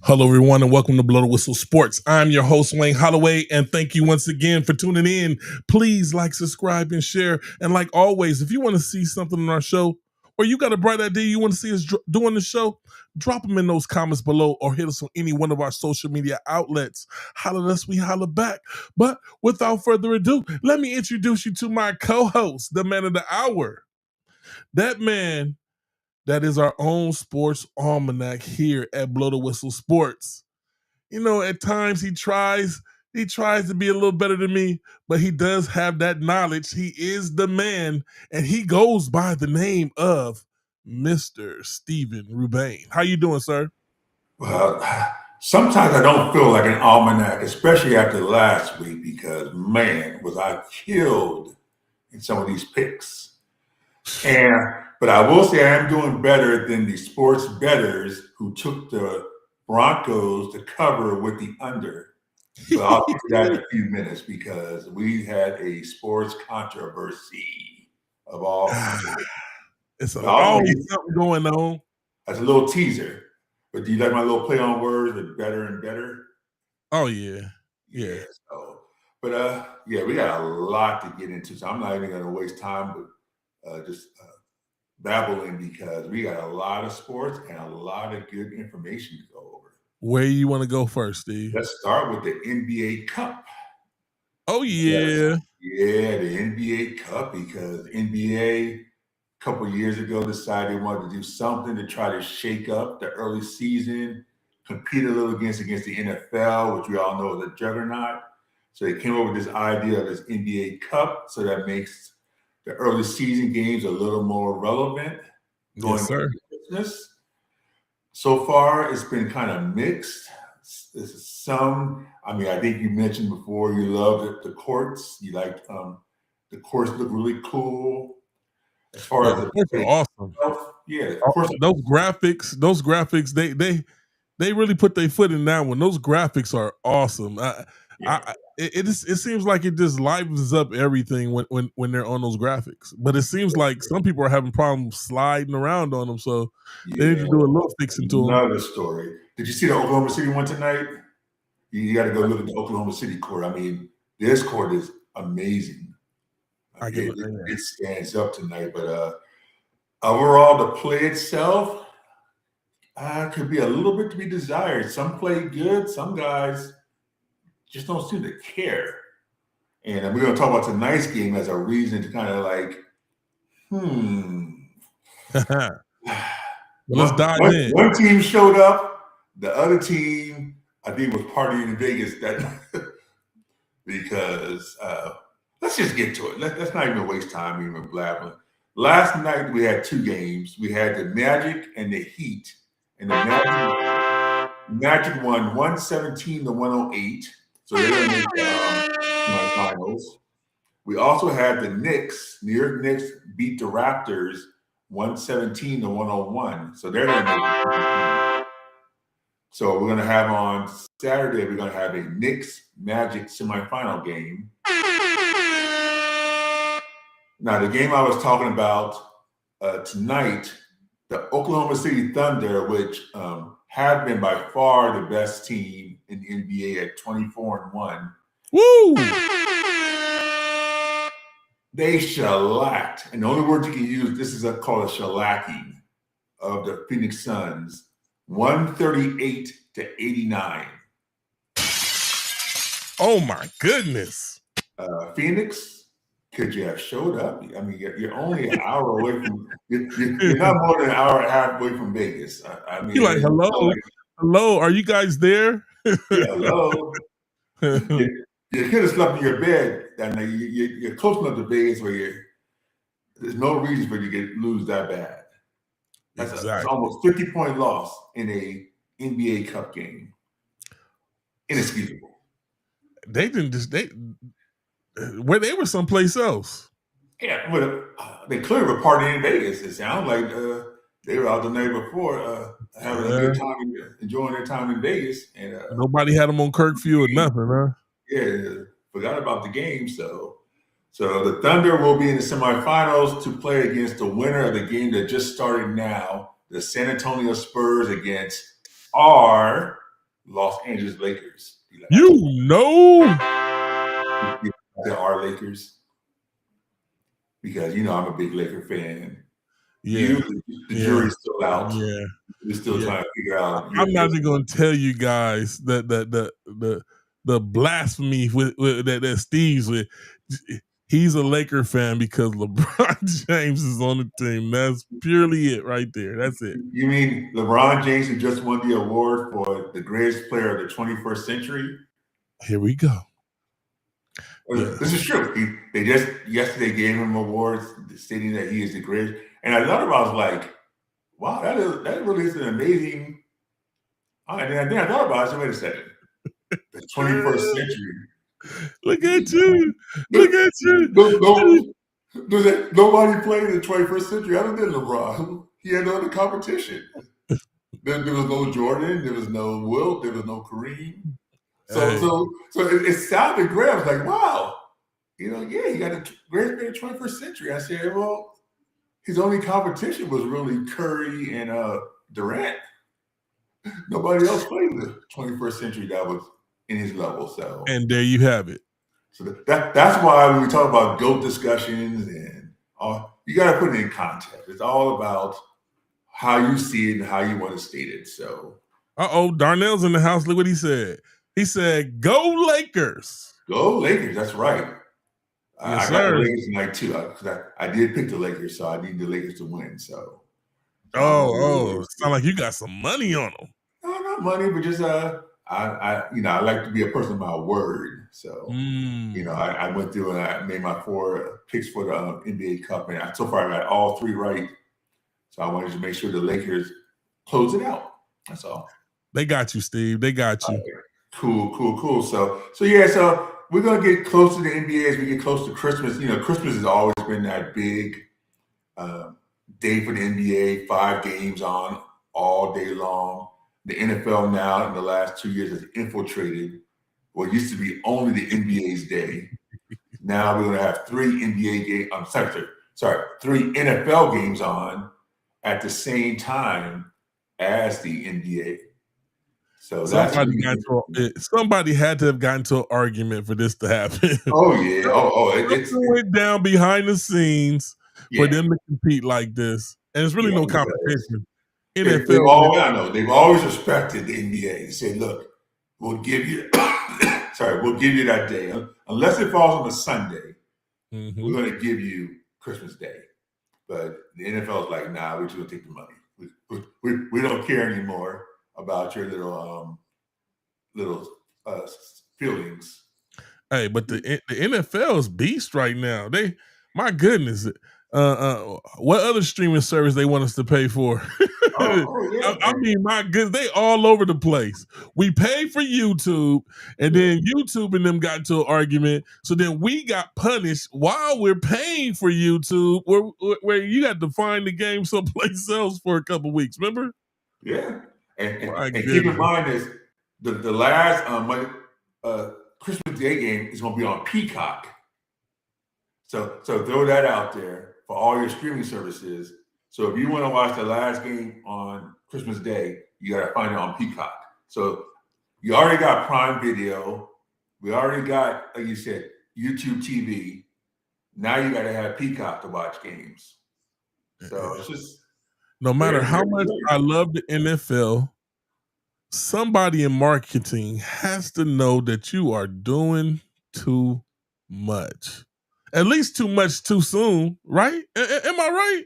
Hello, everyone, and welcome to Blow the Whistle Sports. I'm your host, Wayne Holloway, and thank you once again for tuning in. Please like, subscribe, and share. And like always, if you want to see something on our show, or you got a bright idea you want to see us doing the show, drop them in those comments below or hit us on any one of our social media outlets. Holler at us, we holler back. But without further ado, let me introduce you to my co-host, the man of the hour. That man that is our own sports almanac here at Blow the Whistle Sports. You know, at times he tries to be a little better than me, but he does have that knowledge. He is the man, and he goes by the name of Mr. Stephen Rubain. How you doing, sir? Well, sometimes I don't feel like an almanac, especially after last week, because man, was I killed in some of these picks. But I will say I am doing better than the sports bettors who took the Broncos to cover with the under. But I'll get to that in a few minutes because we had a sports controversy of all kinds. It's always something going on. As a little teaser. But do you like my little play on words with better and better? Oh yeah. Yeah. We got a lot to get into. So I'm not even gonna waste time with just babbling because we got a lot of sports and a lot of good information to go over. Where you want to go first, Steve? Let's start with the NBA Cup. Oh yeah. Yeah, the NBA Cup, because NBA a couple years ago decided they wanted to do something to try to shake up the early season, compete a little against the NFL, which we all know is a juggernaut. So they came up with this idea of this NBA Cup, so that makes the early season games a little more relevant going into Christmas. So far, it's been kind of mixed. I think you mentioned before you loved the courts. You liked the courts look really cool. As far as the courts are awesome. Yeah, of course. Those graphics, they really put their foot in that one. Those graphics are awesome. It seems like it just livens up everything when they're on those graphics. But it seems like some people are having problems sliding around on them, so they need to do a little fixing to them. Another story. Did you see the Oklahoma City one tonight? You got to go look at the Oklahoma City court. I mean, this court is amazing. It stands up tonight. But overall, the play itself could be a little bit to be desired. Some play good. Some guys just don't seem to care. And we're going to talk about tonight's game as a reason to kind of like, Let's dive in. One team showed up. The other team, I think, was partying in Vegas that night because let's just get to it. Let's not even waste time even blabbing. Last night we had two games. We had the Magic and the Heat, and the Magic won 117-108. So they're going to make the finals. We also had the Knicks. New York Knicks beat the Raptors 117-101. So they're going to make the finals. So we're going to have on Saturday, we're going to have a Knicks Magic semifinal game. Now, the game I was talking about tonight, the Oklahoma City Thunder, which have been by far the best team in the NBA at 24-1. Woo! They shellacked, and the only word you can use, this is called a shellacking of the Phoenix Suns, 138-89. Oh my goodness! Phoenix, could you have showed up? I mean, you're only an hour away from. You're not more than an hour and a half away from Vegas. I mean, you're like, hello, are you guys there? Yeah, hello. You could have slept in your bed, and you're close enough to Vegas where there's no reason for you to lose that bad. That's almost 50-point loss in a NBA Cup game. Inexcusable. They were someplace else. Yeah, but they clearly were partying in Vegas. It sounds like they were out the night before having a good time, enjoying their time in Vegas. And nobody had them on curfew or nothing, huh? Yeah, forgot about the game. So the Thunder will be in the semifinals to play against the winner of the game that just started now, the San Antonio Spurs against our Los Angeles Lakers. There are Lakers because I'm a big Laker fan. Yeah, The jury's still out. Yeah, We're still trying to figure out. I'm not even going to tell you guys that the blasphemy with that Steve's with. He's a Laker fan because LeBron James is on the team. That's purely it right there. That's it. You mean LeBron James, who just won the award for the greatest player of the 21st century? Here we go. This is true. They just yesterday gave him awards stating that he is the greatest. And I thought about, I was like, wow, that really is an amazing. And then I thought about it. So wait a second. The 21st century. Look at you. Look at you. Nobody played in the 21st century other than LeBron. He had no other competition. There was no Jordan. There was no Wilt. There was no Kareem. So it sounded great. I was like, wow. He got the greatest player of the 21st century. I said, well, his only competition was really Curry and Durant. Nobody else played in the 21st century that was in his level. So, and there you have it. So that's why when we talk about GOAT discussions and you got to put it in context. It's all about how you see it and how you want to state it. So, Darnell's in the house. Look what he said. He said, "Go Lakers." Go Lakers. That's right. Yes, I got the Lakers tonight too because I did pick the Lakers, so I need the Lakers to win. So. Sound like you got some money on them. No, not money, but just I like to be a person of my word. So I went through and I made my 4 picks for the NBA Cup, and so far I got all 3 right. So I wanted to make sure the Lakers close it out. That's all. They got you, Steve. They got you. Cool. So we're gonna get close to the NBA as we get close to Christmas. Christmas has always been that big day for the NBA. 5 games on all day long. The NFL now in the last 2 years has infiltrated what used to be only the NBA's day. Now we're going to have 3 NBA games. I'm sorry, 3 NFL games on at the same time as the NBA. So somebody had to have gotten to an argument for this to happen. Oh yeah. It went down behind the scenes for them to compete like this, and it's really no competition. NFL. They've always respected the NBA. They say, look, we'll give you that day. Unless it falls on a Sunday, we're going to give you Christmas Day. But the NFL is like, nah, we're just going to take the money. We don't care anymore about your little feelings. Hey, but the NFL is beast right now. My goodness. What other streaming service they want us to pay for? I mean, my goodness, they all over the place. We pay for YouTube, and then YouTube and them got into an argument. So then we got punished while we're paying for YouTube, where you got to find the game someplace else for a couple weeks. Remember? Yeah, and keep in mind is the last Christmas Day game is going to be on Peacock. So throw that out there for all your streaming services. So if you want to watch the last game on Christmas Day, you got to find it on Peacock. So you already got Prime Video. We already got, like you said, YouTube TV. Now you got to have Peacock to watch games. So it's just no matter how much I love the NFL, somebody in marketing has to know that you are doing too much. At least too much too soon, right? Am I right?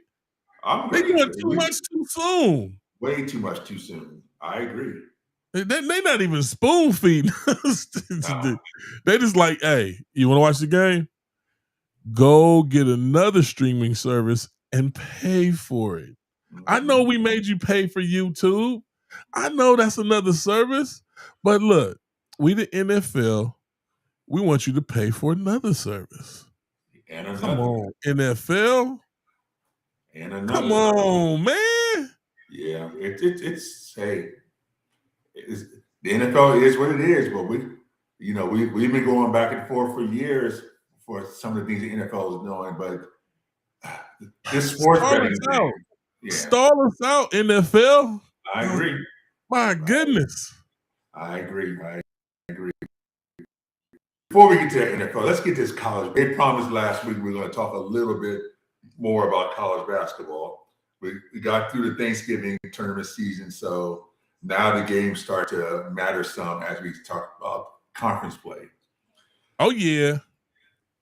They doing too much too soon. Way too much too soon. I agree. They not even spoon feeding us. They just like, hey, you want to watch the game? Go get another streaming service and pay for it. I know we made you pay for YouTube. I know that's another service. But look, we the NFL, we want you to pay for another service. Come on, NFL. And another. Come on, man. Yeah, it's the NFL is what it is, but we've been going back and forth for years for some of the things the NFL is doing, but this sports betting thing. Stall us out, NFL. I agree. My goodness. I agree. I agree. Before we get to the NFL, let's get this college. They promised last week we are going to talk a little bit more about college basketball. We got through the Thanksgiving tournament season, so now the games start to matter some as we talk about conference play. Oh, yeah.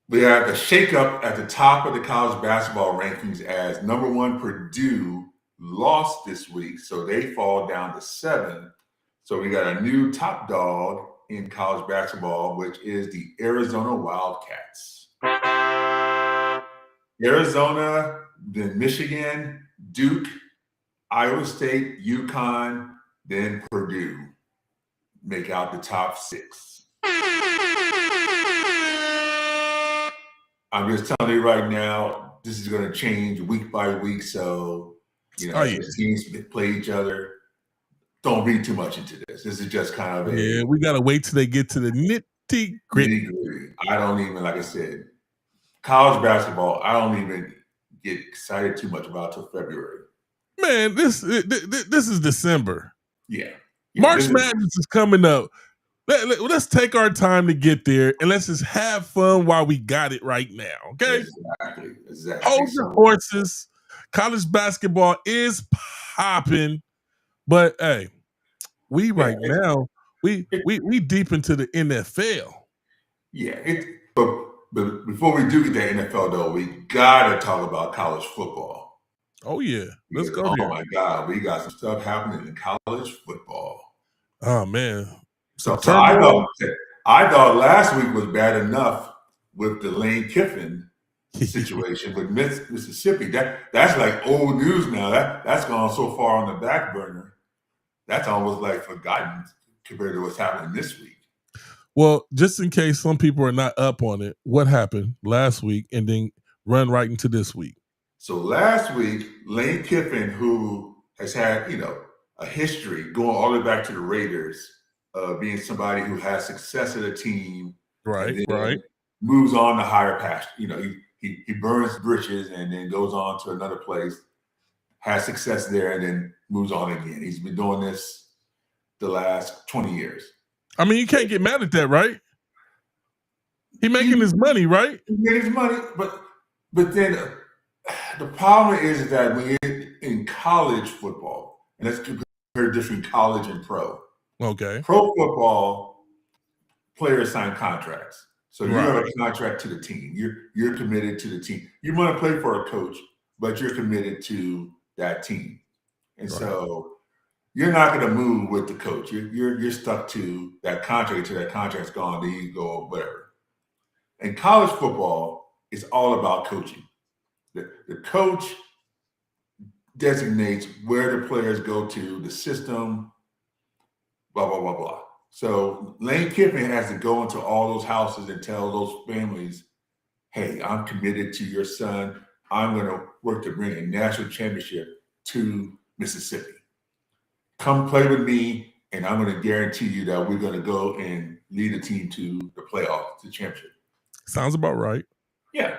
We have a shakeup at the top of the college basketball rankings as number one Purdue lost this week, so they fall down to 7. So we got a new top dog in college basketball, which is the Arizona Wildcats. Arizona, then Michigan, Duke, Iowa State, UConn, then Purdue make out the top 6. I'm just telling you right now, this is going to change week by week. So, as teams play each other, don't read too much into this. This is just kind of we got to wait till they get to the nitty gritty. I don't even, like I said, college basketball, I don't even get excited too much about till February. Man, this is December. Yeah. March Madness is coming up. Let's take our time to get there and let's just have fun while we got it right now. Okay. Exactly. Hold your horses. College basketball is popping, but hey, we now deep into the NFL. Yeah. But before we do get to NFL though, we gotta talk about college football. Oh yeah. Let's go here. Oh my God, we got some stuff happening in college football. Oh man. So I thought last week was bad enough with the Lane Kiffin situation with Mississippi. That's like old news now. That's gone so far on the back burner. That's almost like forgotten compared to what's happening this week. Well, just in case some people are not up on it, what happened last week and then run right into this week? So last week, Lane Kiffin, who has had, a history going all the way back to the Raiders, being somebody who has success at a team, right, moves on to higher pasture. He burns bridges and then goes on to another place, has success there, and then moves on again. He's been doing this the last 20 years. I mean, you can't get mad at that, right? He making his money, right? He making his money, but then the problem is that when you're in college football, and let's compare different college and pro. Okay. Pro football, players sign contracts. So you have a contract to the team. You're committed to the team. You want to play for a coach, but you're committed to that team. And so you're not going to move with the coach. You're stuck to that contract until that contract's gone. Then you go whatever. In college football, it's all about coaching. The coach designates where the players go to, the system, blah, blah, blah, blah. So Lane Kiffin has to go into all those houses and tell those families, hey, I'm committed to your son. I'm going to work to bring a national championship to Mississippi. Come play with me, and I'm going to guarantee you that we're going to go and lead the team to the playoffs, the championship. Sounds about right. Yeah.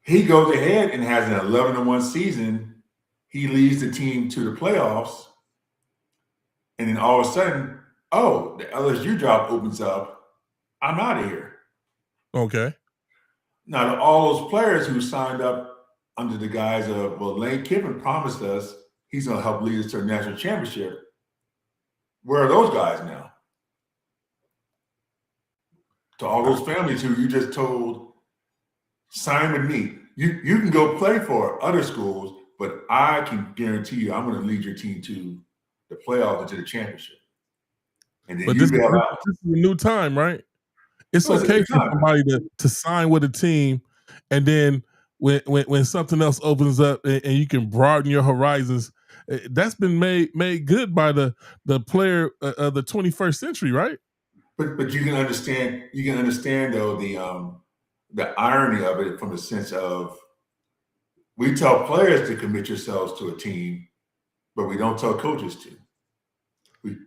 He goes ahead and has an 11-1 season. He leads the team to the playoffs. And then all of a sudden, the LSU job opens up. I'm out of here. Okay. Now, all those players who signed up under the guise of, Lane Kiffin promised us he's going to help lead us to a national championship. Where are those guys now? To all those families who you just told, sign with me. You can go play for other schools, but I can guarantee you I'm going to lead your team to the playoffs and to the championship. And then this is a new time, right? It's okay for somebody to sign with a team, and then when something else opens up and you can broaden your horizons, that's been made good by the player of the 21st century, right? But you can understand though the irony of it from the sense of we tell players to commit yourselves to a team, but we don't tell coaches to.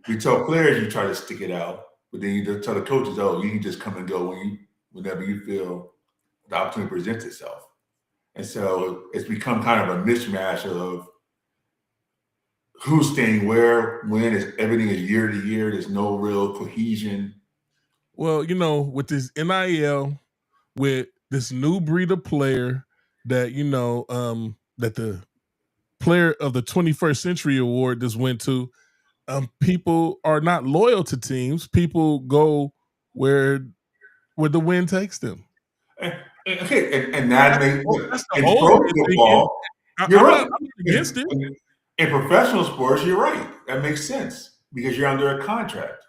We tell players you try to stick it out, but then you tell the coaches, you can just come and go whenever you feel the opportunity presents itself. And so it's become kind of a mismatch of who's staying where, when, is everything is year to year. There's no real cohesion. Well, with this NIL, with this new breed of player that that the player of the 21st century award just went to, people are not loyal to teams. People go where the wind takes them. And that makes That's the in old pro way of thinking. football, you're I'm right. not against it. In professional sports, you're right. That makes sense because you're under a contract.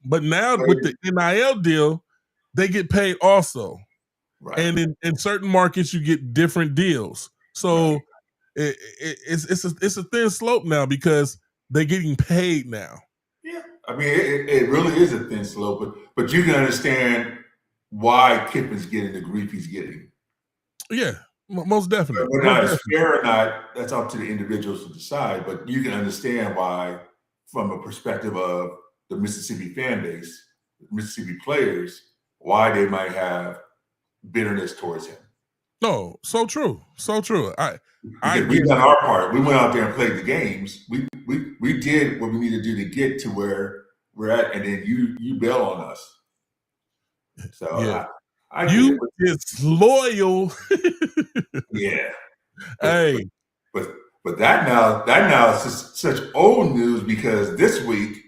But now with the NIL deal, they get paid also. Right. And in certain markets, you get different deals. So it's a thin slope now because they're getting paid now. Yeah, I mean, it really is a thin slope, but you can understand why Kippen's getting the grief he's getting. Yeah, most definitely. Whether or not it's fair or not, that's up to the individuals to decide. But you can understand why, from a perspective of the Mississippi fan base, Mississippi players, why they might have bitterness towards him. No, so true, so true. Because we've done our part. We went out there and played the games. We did what we needed to do to get to where we're at, and then you bail on us. So yeah, I you disloyal. Yeah. Hey. But that now is just such old news because this week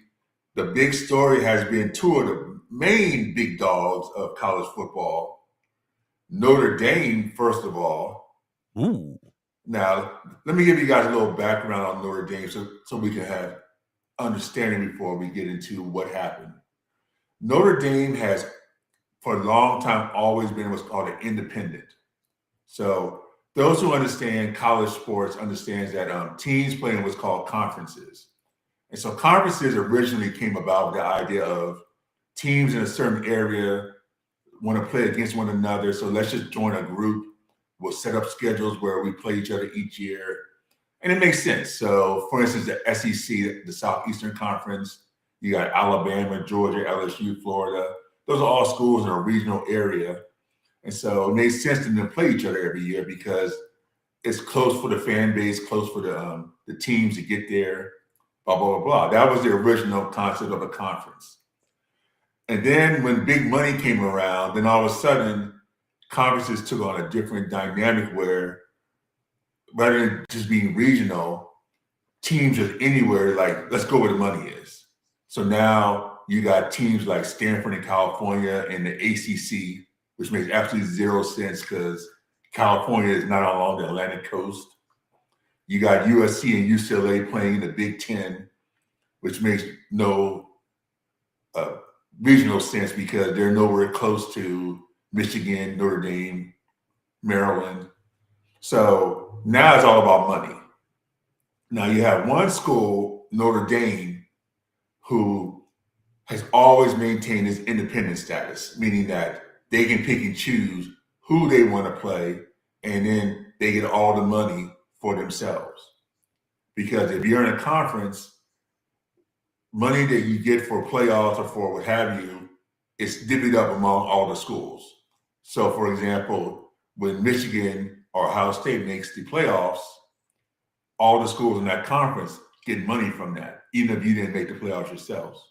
the big story has been two of the main big dogs of college football. Notre Dame, first of all. Ooh. Now, let me give you guys a little background on Notre Dame so we can have understanding before we get into what happened. Notre Dame has, for a long time, always been what's called an independent. So those who understand college sports understands that teams play in what's called conferences. And so conferences originally came about with the idea of teams in a certain area want to play against one another. So let's just join a group. We'll set up schedules where we play each other each year. And it makes sense. So for instance, the SEC, the Southeastern Conference, you got Alabama, Georgia, LSU, Florida. Those are all schools in a regional area. And so it made sense to them to play each other every year because it's close for the fan base, close for the teams to get there, blah, blah, blah, blah. That was the original concept of a conference. And then when big money came around, then all of a sudden, conferences took on a different dynamic where rather than just being regional, teams just anywhere, like, let's go where the money is. So now you got teams like Stanford in California and the ACC, which makes absolutely zero sense because California is not along the Atlantic coast. You got USC and UCLA playing the Big Ten, which makes no regional sense because they're nowhere close to Michigan, Notre Dame, Maryland. So now it's all about money. Now you have one school, Notre Dame, who has always maintained its independent status, meaning that they can pick and choose who they want to play, and then they get all the money for themselves. Because if you're in a conference, money that you get for playoffs or for what have you, it's divvied up among all the schools. So, for example, when Michigan or Ohio State makes the playoffs, all the schools in that conference get money from that, even if you didn't make the playoffs yourselves.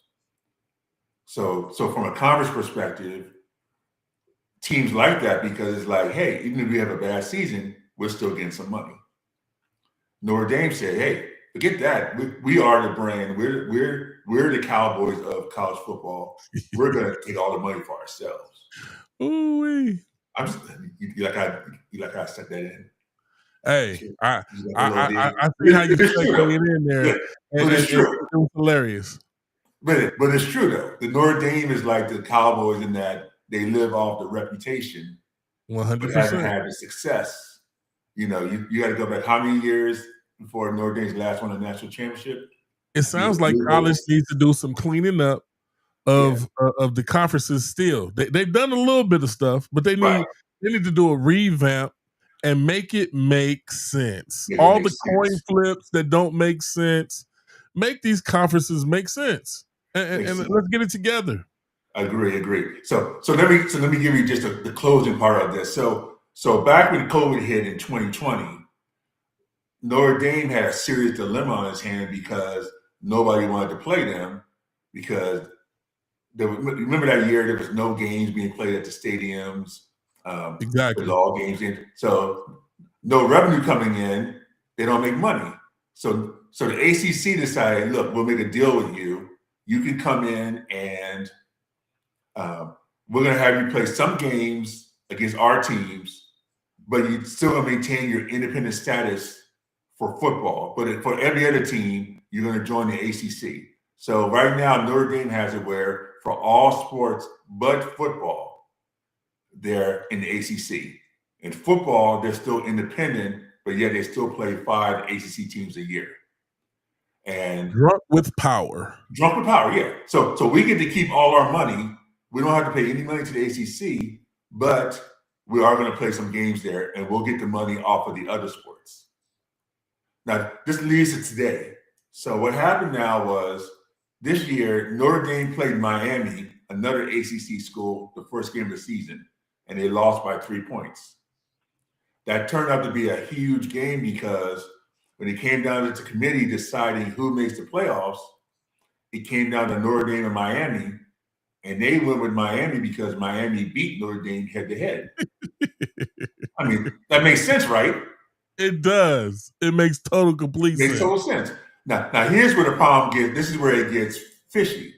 So from a conference perspective, teams like that because it's like, hey, even if we have a bad season, we're still getting some money. Notre Dame said, hey, forget that. We are the brand. We're the Cowboys of college football. We're gonna take all the money for ourselves. Ooh-wee. I'm just you like I set that in. Hey, I see how you segued it in there. Yeah, but it's true. It was hilarious. But it's true though. The Notre Dame is like the Cowboys in that they live off the reputation, 100%, but haven't had the success. You know, you got to go back how many years before Notre Dame's last won a national championship? It sounds like college needs to do some cleaning up of the conferences. Still, they've done a little bit of stuff, but they need to do a revamp and make it make sense. All the coin flips that don't make sense, make these conferences make sense, and let's get it together. Agree. So let me give you just the closing part of this. So back when COVID hit in 2020, Notre Dame had a serious dilemma on its hand because nobody wanted to play them because remember that year there was no games being played at the stadiums. It was Exactly. all games in. So no revenue coming in, they don't make money. So the ACC decided, look, we'll make a deal with you. You can come in and we're going to have you play some games against our teams, but you still going to maintain your independent status for football. But for every other team, you're going to join the ACC. So right now, Notre Dame has it where for all sports but football, they're in the ACC. In football, they're still independent, but yet they still play 5 ACC teams a year. And drunk with power. Drunk with power, yeah. So we get to keep all our money. We don't have to pay any money to the ACC, but we are going to play some games there, and we'll get the money off of the other sports. Now, this leads to today. So what happened now was this year, Notre Dame played Miami, another ACC school, the first game of the season, and they lost by 3 points. That turned out to be a huge game because when it came down to the committee deciding who makes the playoffs, it came down to Notre Dame and Miami, and they went with Miami because Miami beat Notre Dame head-to-head. I mean, that makes sense, right? It does. It makes complete sense. Makes total sense. Now, here's where the problem gets. This is where it gets fishy.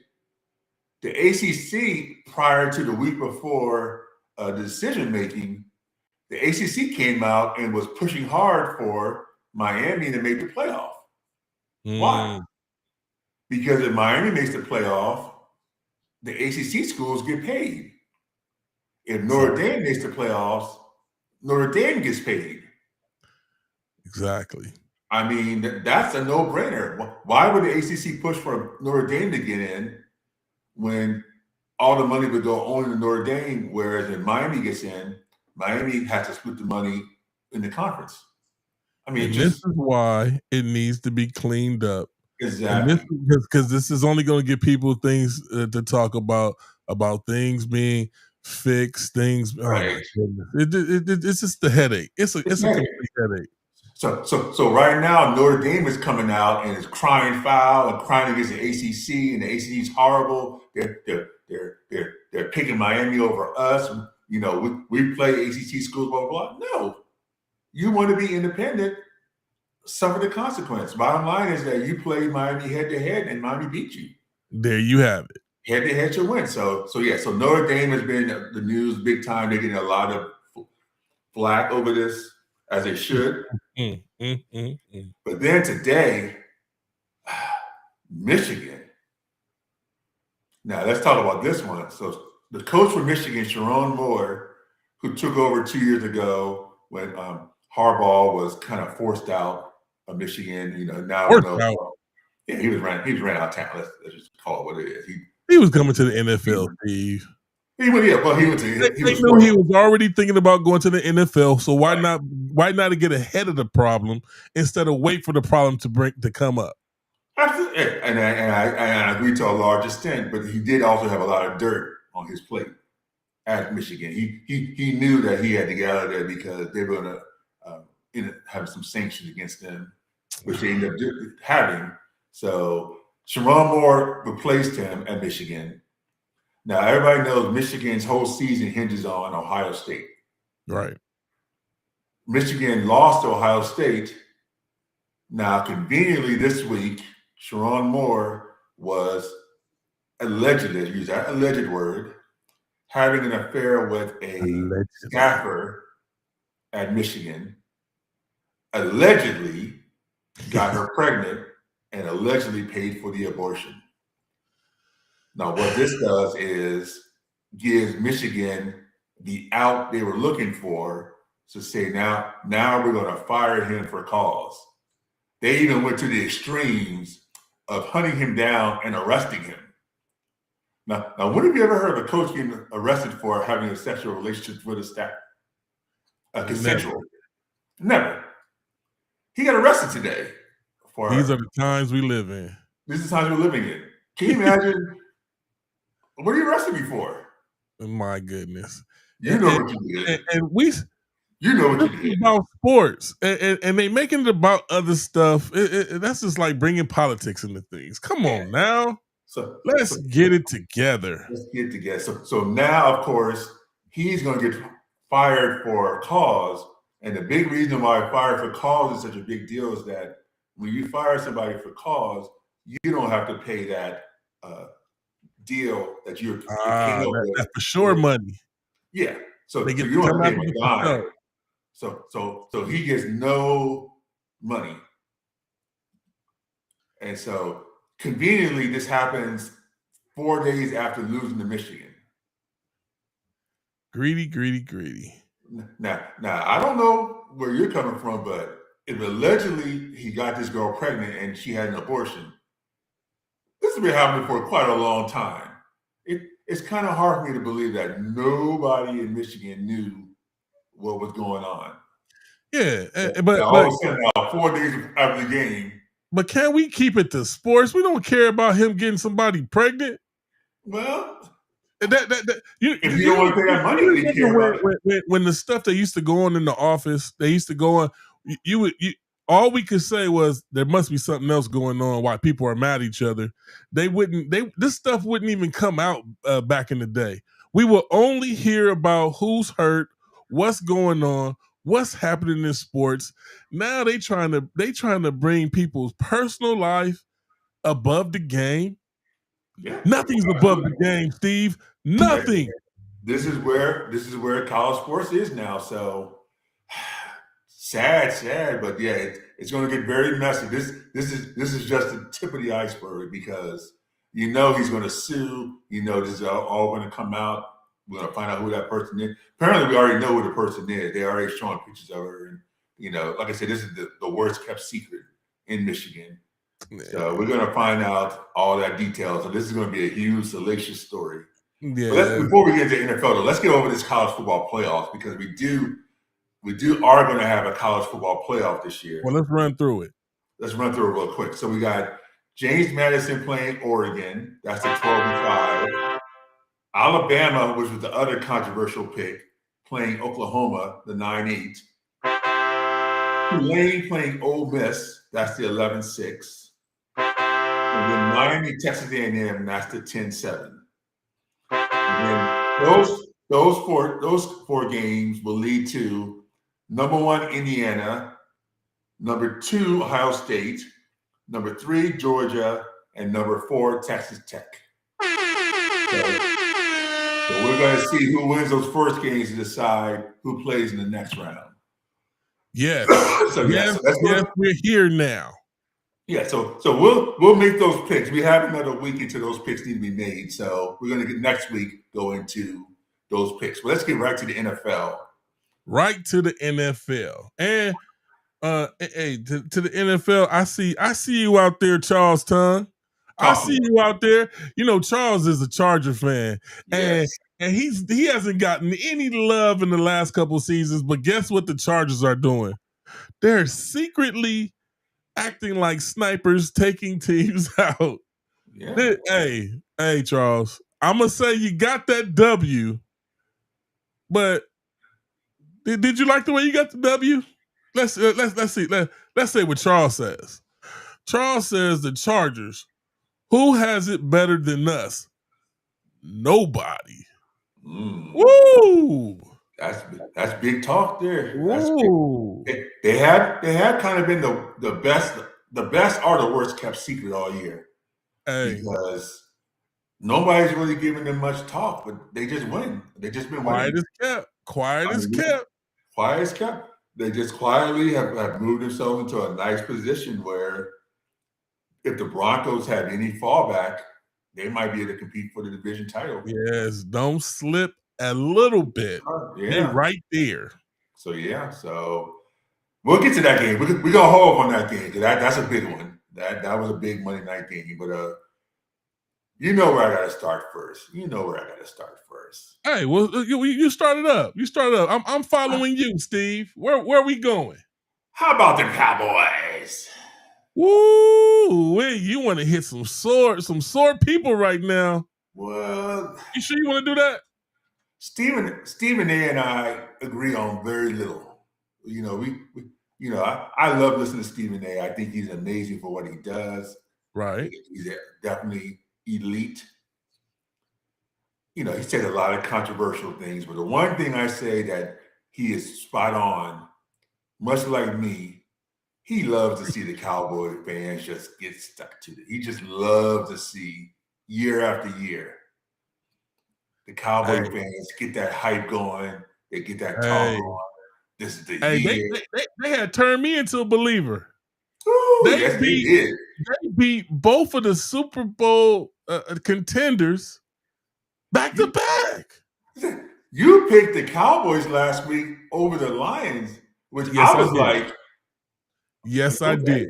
The ACC, prior to the week before the decision making, the ACC came out and was pushing hard for Miami to make the playoff. Why? Because if Miami makes the playoff, the ACC schools get paid. If Notre Dame makes the playoffs, Notre Dame gets paid. Exactly. I mean, that's a no-brainer. Why would the ACC push for Notre Dame to get in when all the money would go only to Notre Dame, whereas if Miami gets in, Miami has to split the money in the conference? I mean, this is why it needs to be cleaned up. Exactly. Because this is only going to get people things to talk about things being fixed, things. Right. Oh my goodness. It's just a headache. It's a complete headache. So right now, Notre Dame is coming out and is crying foul and crying against the ACC, and the ACC is horrible. They're picking Miami over us. You know, we play ACC schools, blah, blah, blah. No, you want to be independent, suffer the consequence. Bottom line is that you played Miami head-to-head, and Miami beat you. There you have it. Head-to-head you win. So Notre Dame has been the news big time. They're getting a lot of flack over this, as they should. But then today, Michigan. Now, let's talk about this one. So the coach for Michigan, Sharon Moore, who took over 2 years ago when Harbaugh was kind of forced out of Michigan, you know, now yeah, he was ran out of town. Let's just call it what it is. He was coming to the NFL, Steve. He knew he was already thinking about going to the NFL. So why not get ahead of the problem instead of wait for the problem to come up? And I agree to a large extent, but he did also have a lot of dirt on his plate at Michigan. He knew that he had to get out of there because they were going to have some sanctions against them, which they ended up having. So Sharon Moore replaced him at Michigan. Now, everybody knows Michigan's whole season hinges on Ohio State. Right. Michigan lost to Ohio State. Now, conveniently this week, Sharon Moore was allegedly, use that alleged word, having an affair with a staffer at Michigan, allegedly got her pregnant, and allegedly paid for the abortion. Now, what this does is gives Michigan the out they were looking for to say, now we're going to fire him for cause. They even went to the extremes of hunting him down and arresting him. Now, when have you ever heard of a coach getting arrested for having a sexual relationship with a staff? Consensual. Never. He got arrested today. These are the times we live in. These are the times we're living in. Can you imagine? What are you arresting me for? My goodness. You know what you did. And You know what This you is did. about sports, and they making it about other stuff. That's just like bringing politics into things. Come Yeah. on now, So, let's so get it together. let's get together. So now, of course, he's going to get fired for a cause. And the big reason why fired for cause is such a big deal is that when you fire somebody for cause, you don't have to pay that uh, deal that you came up That's for sure with. money. Yeah. They So get you to don't have come to pay after him you a for dime. sure. So he gets no money. And so conveniently, this happens 4 days after losing to Michigan. Greedy, greedy, greedy. Now, I don't know where you're coming from, but if allegedly he got this girl pregnant and she had an abortion, this has been happening for quite a long time. It's kind of hard for me to believe that nobody in Michigan knew what was going on. Yeah, Now, but all of a sudden, 4 days after the game, but can we keep it to sports? We don't care about him getting somebody pregnant. well, That if you don't want to pay that money, you they remember care about it. when the stuff they used to go on in the office, they used to go on. You would all we could say was there must be something else going on why people are mad at each other. They wouldn't. This stuff wouldn't even come out back in the day. We will only hear about who's hurt, what's going on, what's happening in sports. Now they trying to bring people's personal life above the game. Yeah, Nothing's above the game, Steve. Nothing. This is where college sports is now. So sad, but yeah, it's going to get very messy. This is just the tip of the iceberg because he's going to sue. This is all going to come out. We're going to find out who that person is. Apparently, we already know who the person is. They already showing pictures of her, and like I said, this is the worst kept secret in Michigan. So we're going to find out all that detail. So this is going to be a huge, salacious story. Yeah. Before we get to NFL, though, let's get over this college football playoffs because we are going to have a college football playoff this year. Well, let's run through it. Let's run through it real quick. So we got James Madison playing Oregon. That's the 12-5. Alabama, which was the other controversial pick, playing Oklahoma, the 9-8. Tulane playing Ole Miss. That's the 11-6. And then Miami, Texas A&M, that's the 10-7. And then those four games will lead to number 1 Indiana, number 2 Ohio State, number 3 Georgia, and number 4 Texas Tech. So we're going to see who wins those first games to decide who plays in the next round. Yes. Yes, we're here now. Yeah, so we'll make those picks. We have another week until those picks need to be made. So we're going to get next week go into those picks. But let's get right to the NFL. Right to the NFL. And hey, to the NFL, I see you out there, Charles Tongue. I see you out there. Charles is a Charger fan. Yes. And he hasn't gotten any love in the last couple seasons, but guess what the Chargers are doing? They're secretly acting like snipers, taking teams out. Yeah. Hey, Charles. I'm gonna say you got that W, but did you like the way you got the W? Let's see. Let's say what Charles says. Charles says the Chargers. Who has it better than us? Nobody. Woo! That's big talk there. Woo! They had kind of been the best or the worst kept secret all year. Hey. Because nobody's really giving them much talk, but they just win. They just been winning. Quiet as kept. Quiet as kept. They just quietly have moved themselves into a nice position where if the Broncos had any fallback, they might be able to compete for the division title. Yes, don't slip a little bit. Yeah. They're right there. So we'll get to that game. We're gonna hold on that game because that's a big one. That was a big Monday night game. But you know where I gotta start first. Hey, well, you started up. I'm following you, Steve. Where are we going? How about the Cowboys? Woo! You want to hit some sore people right now. Well, you sure you want to do that? Stephen A and I agree on very little. I love listening to Stephen A. I think he's amazing for what he does. Right. He's definitely elite. He said a lot of controversial things, but the one thing I say that he is spot on, much like me, he loves to see the Cowboy fans just get stuck to it. He just loves to see year after year the Cowboy fans get that hype going. They get that talk going. This is the year. They had turned me into a believer. Ooh, yes, they did. They beat both of the Super Bowl contenders back to back. You picked the Cowboys last week over the Lions, which yes, I was like, yes, I did.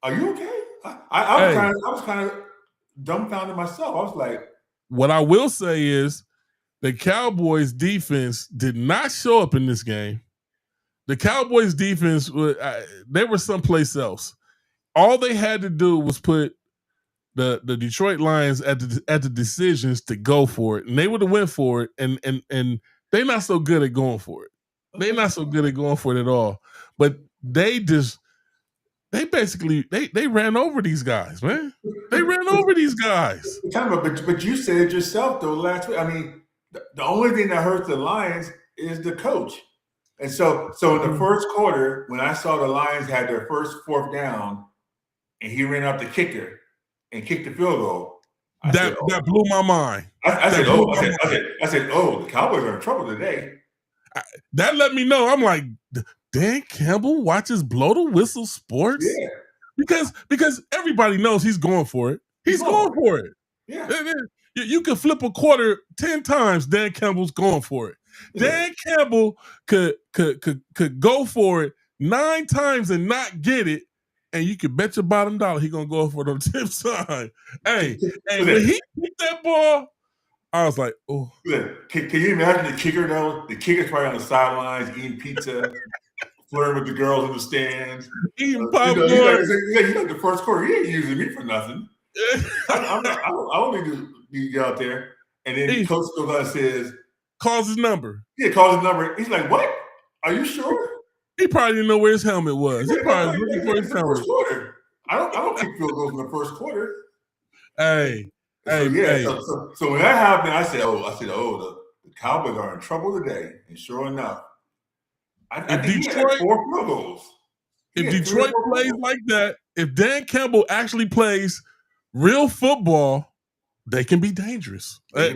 Are you okay? I was kind of dumbfounded myself. I was like, what I will say is the Cowboys defense did not show up in this game. The Cowboys defense, they were someplace else. All they had to do was put the Detroit Lions at the decisions to go for it, and they would have went for it. And they're not so good at going for it. They're not so good at going for it at all. But they basically ran over these guys, man. They ran over these guys. But you said it yourself though last week. I mean, the only thing that hurts the Lions is the coach. And so in the first quarter, when I saw the Lions had their first fourth down, and he ran out the kicker and kicked the field goal, that blew my mind. I said, the Cowboys are in trouble today. That let me know. I'm like, Dan Campbell watches Blow the Whistle Sports? Yeah. Because everybody knows he's going for it. He's going for it. Yeah. You can flip a quarter 10 times, Dan Campbell's going for it. Yeah. Dan Campbell could go for it 9 times and not get it, and you can bet your bottom dollar he's gonna go for the 10th time. Hey, when he hit that ball, I was like, oh. Can you imagine the kicker though? The kicker's probably on the sidelines eating pizza, flirting with the girls in the stands, eating popcorn. He's like the first quarter. He ain't using me for nothing. I don't need to be out there. And then the coach goes out and says, calls his number. Yeah, calls his number. He's like, what? Are you sure? He probably didn't know where his helmet was. He probably was looking for his helmet. First quarter. I don't kick field goals in the first quarter. Hey. So when that happened, I said, the Cowboys are in trouble today. And sure enough, I think Detroit, he had 4 field goals. If Detroit plays like that, if Dan Campbell actually plays real football, they can be dangerous. They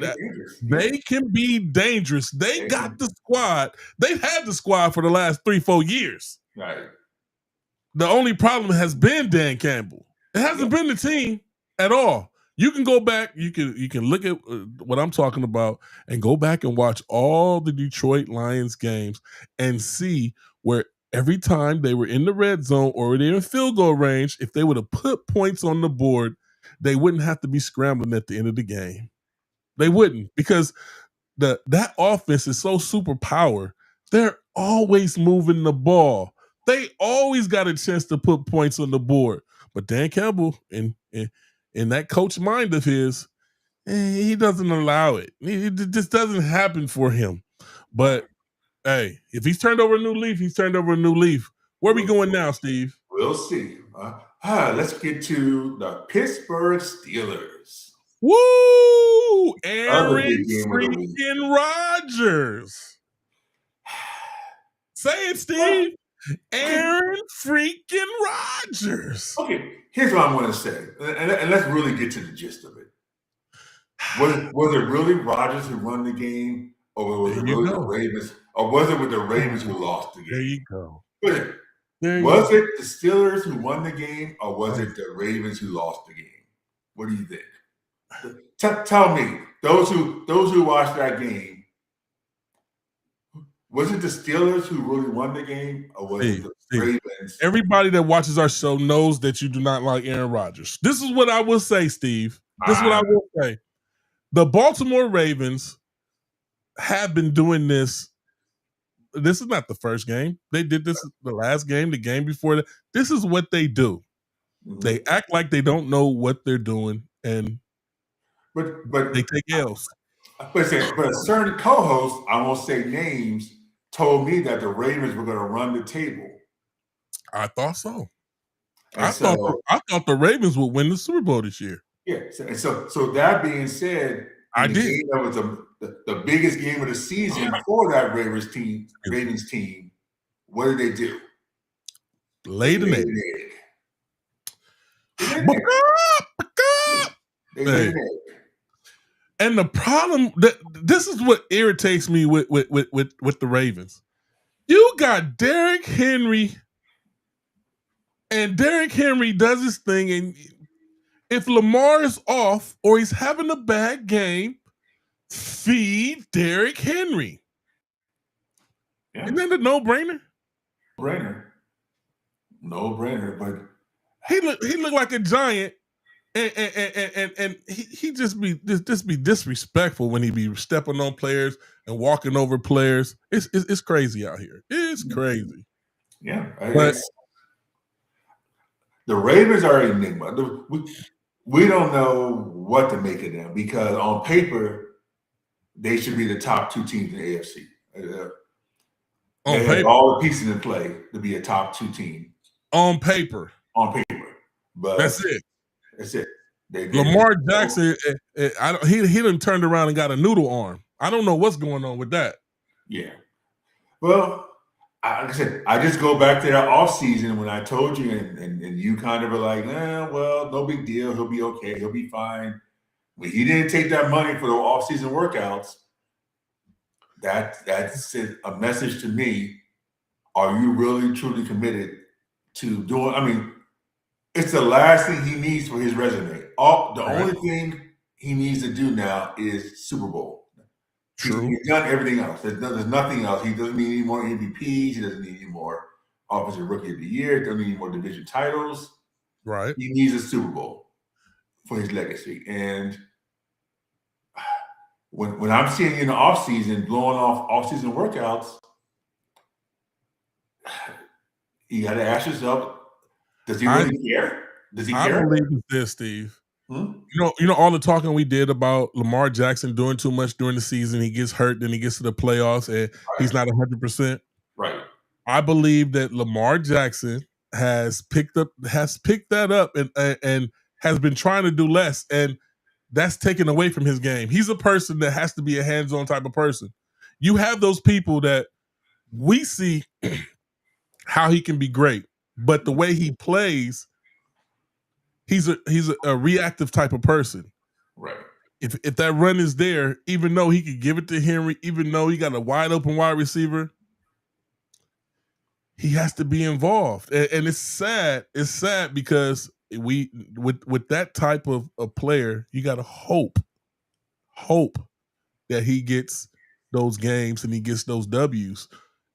can be dangerous. They got the squad. They've had the squad for the last 3-4 years. Right. The only problem has been Dan Campbell. It hasn't been the team at all. You can go back. You can look at what I'm talking about and go back and watch all the Detroit Lions games and see where every time they were in the red zone or they're in field goal range, if they would have put points on the board, they wouldn't have to be scrambling at the end of the game. They wouldn't, because that offense is so super power. They're always moving the ball. They always got a chance to put points on the board. But Dan Campbell, in that coach mind of his, he doesn't allow it. It just doesn't happen for him. But hey, if he's turned over a new leaf, he's turned over a new leaf. Where are we going now, Steve? We'll see. Let's get to the Pittsburgh Steelers. Woo! Aaron freaking Rodgers. Say it, Steve. Aaron freaking Rodgers. Okay, here's what I'm going to say, and let's really get to the gist of it. Was it really Rodgers who won the game, or was it really the Ravens, or was it with the Ravens who lost the game? There you go. Was it the Steelers who won the game, or was it the Ravens who lost the game? What do you think? Tell me, those who watched that game, was it the Steelers who really won the game, or was it the Ravens? Everybody that watches our show knows that you do not like Aaron Rodgers. This is what I will say, Steve. This is what I will say. The Baltimore Ravens have been doing this. This is not the first game. They did this the last game, the game before that. This is what they do. Mm-hmm. They act like they don't know what they're doing, and but they take L's. But a certain co-host, I won't say names, told me that the Ravens were going to run the table. I thought so. And I thought the Ravens would win the Super Bowl this year. Yeah. So that being said, in the game that was the biggest game of the season for that Ravens team, what did they do? Laid an egg. They laid an egg. And the problem that this is what irritates me with the Ravens. You got Derrick Henry, and Derrick Henry does his thing, and if Lamar is off or he's having a bad game, feed Derrick Henry. Yeah. Isn't that a no-brainer? No-brainer, but he looked like a giant, and he just be disrespectful when he be stepping on players and walking over players. It's crazy out here. It's crazy. Yeah, but the Ravens are an enigma. We don't know what to make of them because on paper they should be the top two teams in the AFC. They have all the pieces in play to be a top two team. On paper. But that's it. Lamar Jackson, he done turned around and got a noodle arm. I don't know what's going on with that. Yeah. Well, like I said, I just go back to that offseason when I told you, and you kind of were like, well, no big deal. He'll be okay. He'll be fine. When he didn't take that money for the offseason workouts, that's a message to me. Are you really, truly committed to doing? I mean, it's the last thing he needs for his resume. The only thing he needs to do now is Super Bowl. True. He's done everything else. There's nothing else. He doesn't need any more MVPs. He doesn't need any more Offensive Rookie of the Year. Doesn't need any more division titles. Right. He needs a Super Bowl for his legacy. And when I'm seeing in the offseason blowing off offseason workouts, you got to ask yourself, does he really care? Does he care? I believe it's this, Steve. You know all the talking we did about Lamar Jackson doing too much during the season. He gets hurt, then he gets to the playoffs, and he's not 100%. Right. I believe that Lamar Jackson has picked that up and has been trying to do less, and that's taken away from his game. He's a person that has to be a hands-on type of person. You have those people that we see how he can be great, but the way he plays, he's a reactive type of person. Right. If that run is there, even though he could give it to Henry, even though he got a wide open wide receiver, he has to be involved. And it's sad. It's sad because with that type of player, you got to hope that he gets those games and he gets those W's.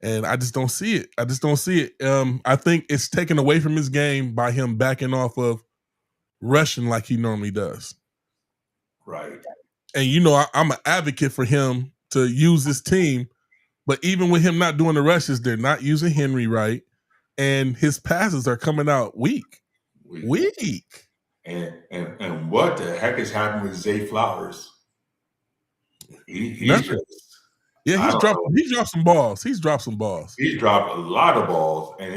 And I just don't see it. I think it's taken away from his game by him backing off of rushing like he normally does. Right. And I'm an advocate for him to use his team, but even with him not doing the rushes, they're not using Henry right, and his passes are coming out weak. And what the heck is happening with Zay Flowers? He's dropped some balls. He's dropped a lot of balls, and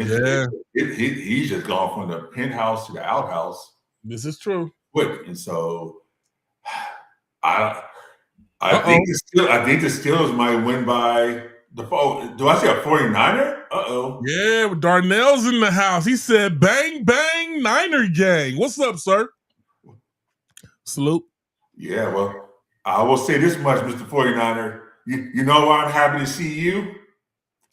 he's just gone from the penthouse to the outhouse. This is true. And so I think the Steelers might win by default. Do I say a 49er? Yeah, Darnell's in the house. He said, "Bang bang, Niner gang." What's up, sir? Salute. Yeah, well, I will say this much, Mr. 49er. You know why I'm happy to see you?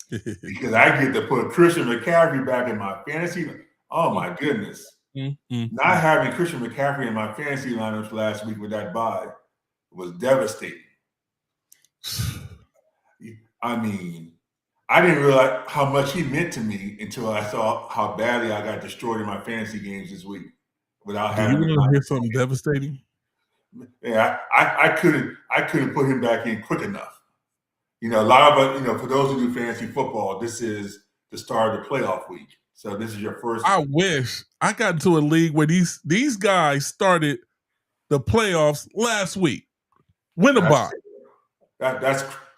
Because I get to put Christian McCaffrey back in my fantasy. Oh my goodness. Not having Christian McCaffrey in my fantasy lineups last week with that bye was devastating. I mean, I didn't realize how much he meant to me until I saw how badly I got destroyed in my fantasy games this week without having. You want to hear something devastating? Yeah, I couldn't put him back in quick enough. A lot of us, for those who do fantasy football, this is the start of the playoff week. So this is your first. I wish I got into a league where these guys started the playoffs last week. Win a bye.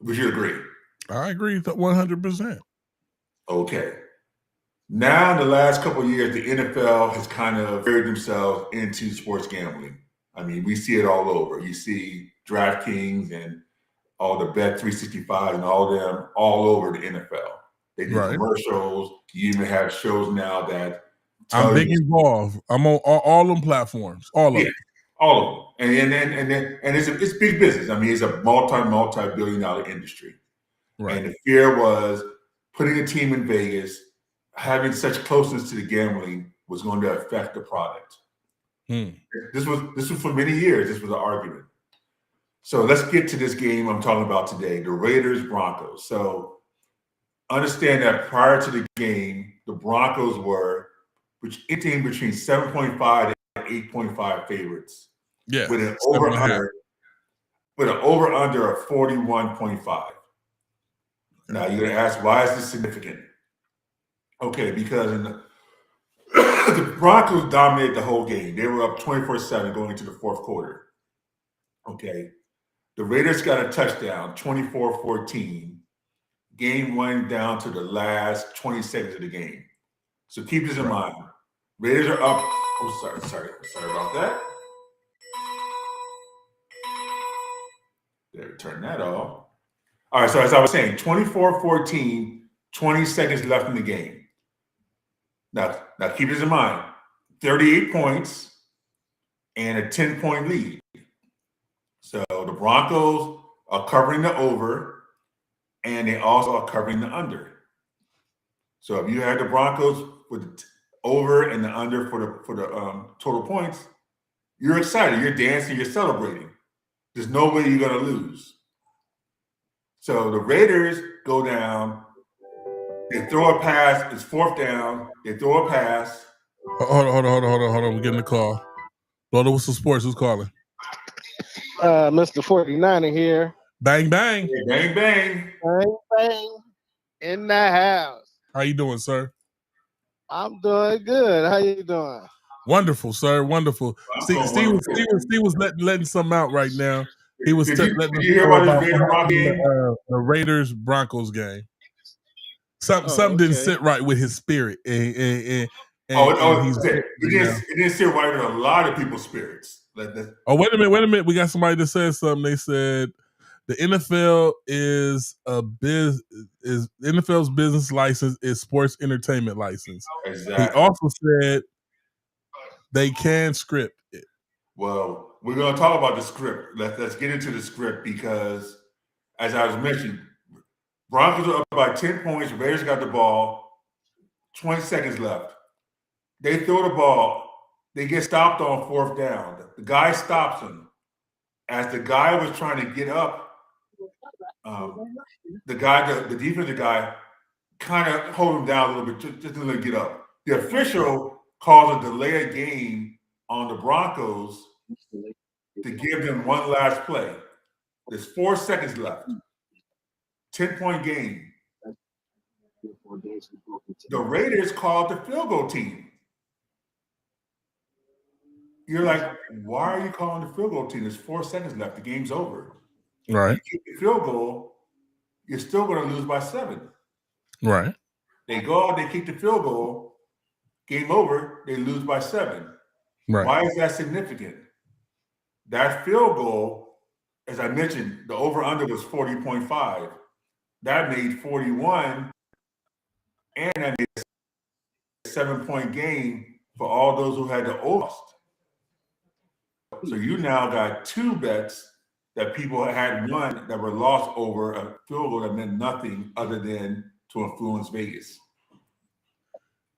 Would you agree? I agree 100%. Okay. Now, in the last couple of years, the NFL has kind of buried themselves into sports gambling. I mean, we see it all over. You see DraftKings and all the Bet 365 and all them all over the NFL. They do commercials. You even have shows now that I'm tell big you. involved. I'm on all them platforms, all of them. All of them. And it's big business. I mean, it's a multi-billion-dollar industry. Right. And the fear was putting a team in Vegas, having such closeness to the gambling was going to affect the product. This was for many years. This was an argument. So let's get to this game I'm talking about today, the Raiders Broncos. So understand that prior to the game, the Broncos were anything between 7.5 and 8.5 favorites. Yeah. With an over under of 41.5. Now you're gonna ask, why is this significant? Okay, because the Broncos dominated the whole game. They were up 24-7 going into the fourth quarter. Okay. The Raiders got a touchdown, 24-14. Game went down to the last 20 seconds of the game. So keep this in mind. Raiders are up. Oh, sorry about that. There, turn that off. All right, so as I was saying, 24-14, 20 seconds left in the game. Now keep this in mind. 38 points and a 10-point lead. So the Broncos are covering the over, and they also are covering the under. So if you had the Broncos with the over and the under for the total points, you're excited, you're dancing, you're celebrating. There's no way you're going to lose. So the Raiders go down. They throw a pass. It's fourth down. They throw a pass. Hold on. We're getting the call. Blow the Whistle Sports. Who's calling? Mr. 49er here. Bang, bang. Bang, bang. Bang, bang. In the house. How you doing, sir? I'm doing good. How you doing? Wonderful, sir. Wonderful. Steve was letting something out right now. He was letting us know about the Raiders Broncos game. Something didn't sit right with his spirit, it didn't sit right with a lot of people's spirits. Oh, wait a minute. We got somebody that said something. They said the NFL NFL's business license is sports entertainment license. Exactly. He also said they can script it. Well, we're going to talk about the script. Let's get into the script because, as I was mentioning, Broncos are up by 10 points. Raiders got the ball. 20 seconds left. They throw the ball. They get stopped on fourth down. The guy stops him. As the guy was trying to get up, the defensive guy kind of hold him down a little bit, just to let him get up. The official calls a delay of game on the Broncos to give them one last play. There's 4 seconds left. 10-point game. The Raiders called the field goal team. You're like, why are you calling the field goal team? There's 4 seconds left. The game's over. Right. You kick the field goal, you're still going to lose by 7. Right. They go out, they kick the field goal, game over, they lose by 7. Right. Why is that significant? That field goal, as I mentioned, the over-under was 40.5. That made 41, and that made a 7-point game for all those who had the over. So you now got 2 bets that people had won that were lost over a field goal that meant nothing other than to influence Vegas.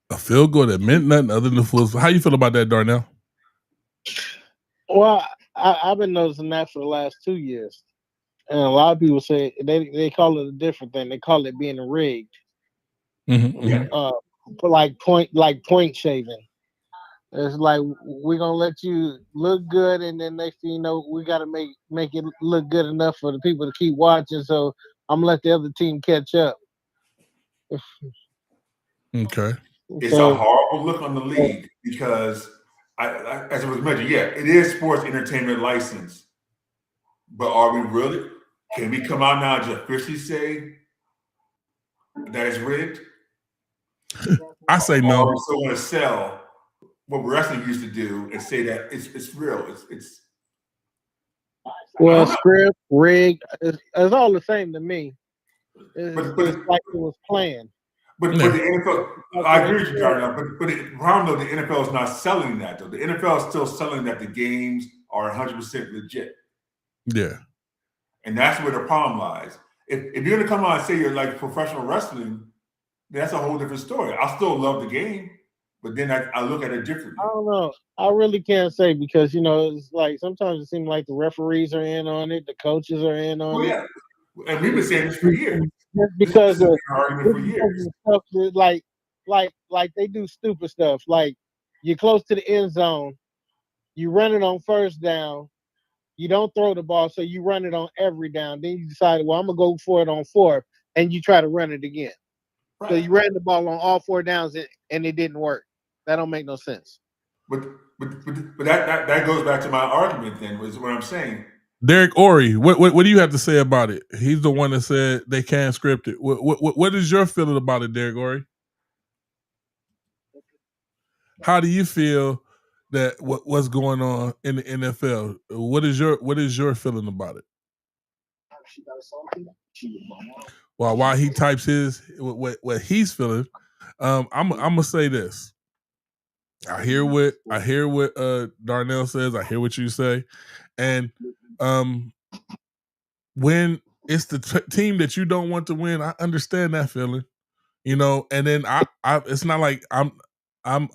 A field goal that meant nothing other than influence. How you feel about that, Darnell? Well, I've been noticing that for the last 2 years. And a lot of people say they call it a different thing. They call it being rigged. Like point shaving. It's like we're gonna let you look good, and then next thing you know, we gotta make it look good enough for the people to keep watching. So I'm gonna let the other team catch up. Okay. It's a horrible look on the league because, as it was mentioned, it is sports entertainment license. But are we really? Can we come out now and just officially say that it's rigged? I say Or no. are we still going to sell what wrestling used to do and say that it's real? It's Well, script, rig, it's all the same to me. but It's like it was planned. But Yeah. the NFL, I agree with you, Darnell. But the problem though, the NFL is not selling that though. The NFL is still selling that the games are 100% legit, Yeah. and that's where the problem lies. If you're gonna come out and say you're like professional wrestling, that's a whole different story. I still love the game, but then I look at it differently. I don't know. I really can't say because it's like sometimes it seems like the referees are in on it, the coaches are in on Well, it. yeah, and we've been saying this for years. Just because this of has been an argument for years. stuff that, like they do stupid stuff. Like you're close to the end zone, you run it on first down, you don't throw the ball, so you run it on every down. Then you decide, well, I'm gonna go for it on fourth, and you try to run it again. Right. So you ran the ball on all 4 downs, and it didn't work. That don't make no sense. But that goes back to my argument. Then was what I'm saying. Derek Ori, what do you have to say about it? He's the one that said they can't script it. What is your feeling about it, Derek Ori? How do you feel that what's going on in the NFL? What is your feeling about it? Well, while he types his what he's feeling, I'm gonna say this. I hear what Darnell says. I hear what you say, and when it's the team that you don't want to win, I understand that feeling, And then I it's not like I'm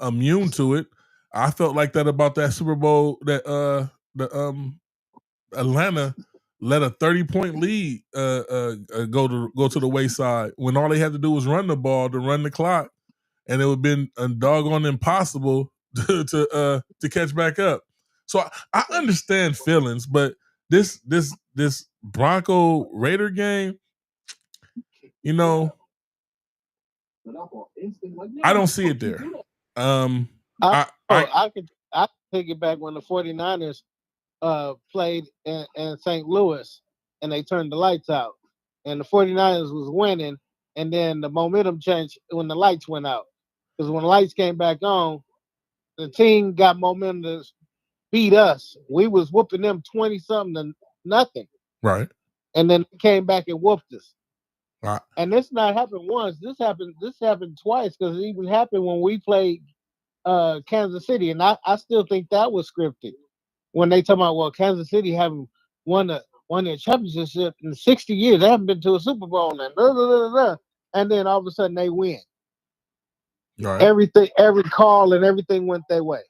immune to it. I felt like that about that Super Bowl that the Atlanta let a 30-point lead go to the wayside when all they had to do was run the ball to run the clock, and it would have been a doggone impossible to catch back up. So I understand feelings, but this Bronco Raider game, I don't see it there. I could take it back when the 49ers played in St. Louis and they turned the lights out. And the 49ers was winning, and then the momentum changed when the lights went out. Because when the lights came back on, the team got momentum to beat us. We was whooping them 20-something to nothing. Right. And then they came back and whooped us. Right. And this not happened once. This happened twice because it even happened when we played Kansas City. And I still think that was scripted. When they talk about, well, Kansas City haven't won their championship in 60 years. They haven't been to a Super Bowl now. Blah, blah, blah, blah. And then all of a sudden they win. Right. Every call and everything went their way.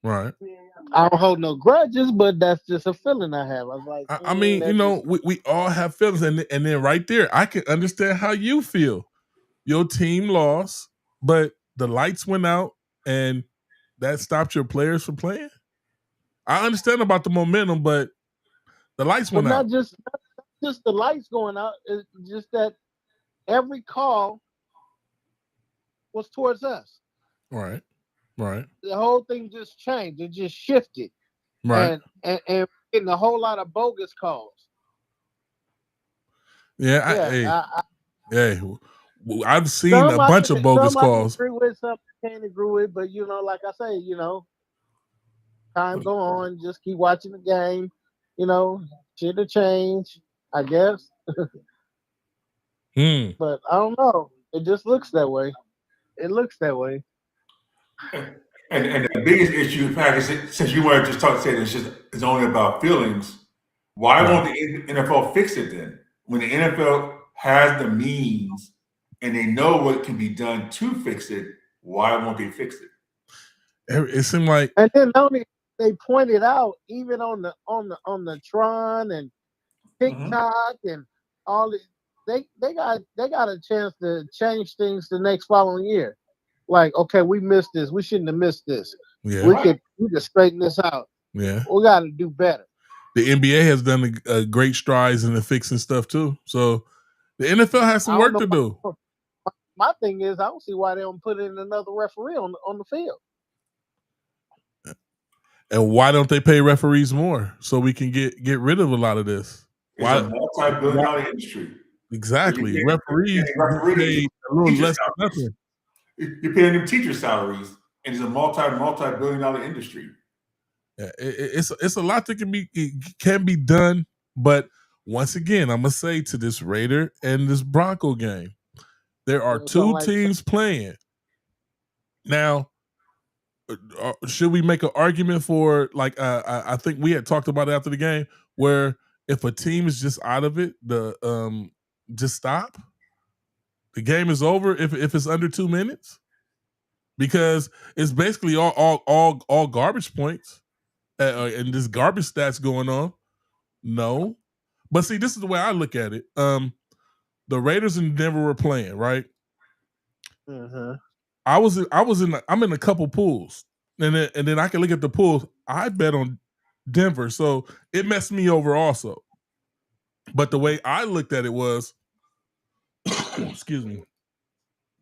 Right. I don't hold no grudges, but that's just a feeling I have. I was like, I mean, we all have feelings, and then right there, I can understand how you feel. Your team lost, but the lights went out, and that stopped your players from playing. I understand about the momentum, but the lights went out. Not just the lights going out. It's just that every call was towards us. Right. Right. The whole thing just changed. It just shifted. Right. And getting a whole lot of bogus calls. Yeah. I've seen a bunch of bogus calls. I agree with, some I can't agree with, but like I say, time go on. Just keep watching the game. Shit will change, I guess. But I don't know. It just looks that way. It looks that way. And the biggest issue, Pat, is since you wanted to say it's only about feelings, why won't the NFL fix it then? When the NFL has the means and they know what can be done to fix it, why won't they fix it? It seemed like, and then they pointed out even on the Tron and TikTok and all this, they got a chance to change things the next following year. Like, okay, we missed this. We shouldn't have missed this. Yeah. We could straighten this out. Yeah. We got to do better. The NBA has done a great strides in the fixing stuff too. So the NFL has some work to do. My thing is, I don't see why they don't put in another referee on the field. And why don't they pay referees more so we can get rid of a lot of this? It's a multi-billion-dollar industry. Exactly. So Referees get paid a little less than nothing. You're paying them teacher salaries, and it's a multi-billion-dollar industry. Yeah, it's a lot that can be done, but once again, I'm gonna say to this Raider and this Bronco game, there are two teams playing. Now, should we make an argument for like I think we had talked about it after the game where if a team is just out of it, just stop. The game is over if it's under 2 minutes because it's basically all garbage points and this garbage stats going on. No, but see, this is the way I look at it. The Raiders and Denver were playing, right? Mm-hmm. I'm in a couple pools, and then I can look at the pools. I bet on Denver, so it messed me over also. But the way I looked at it was, excuse me,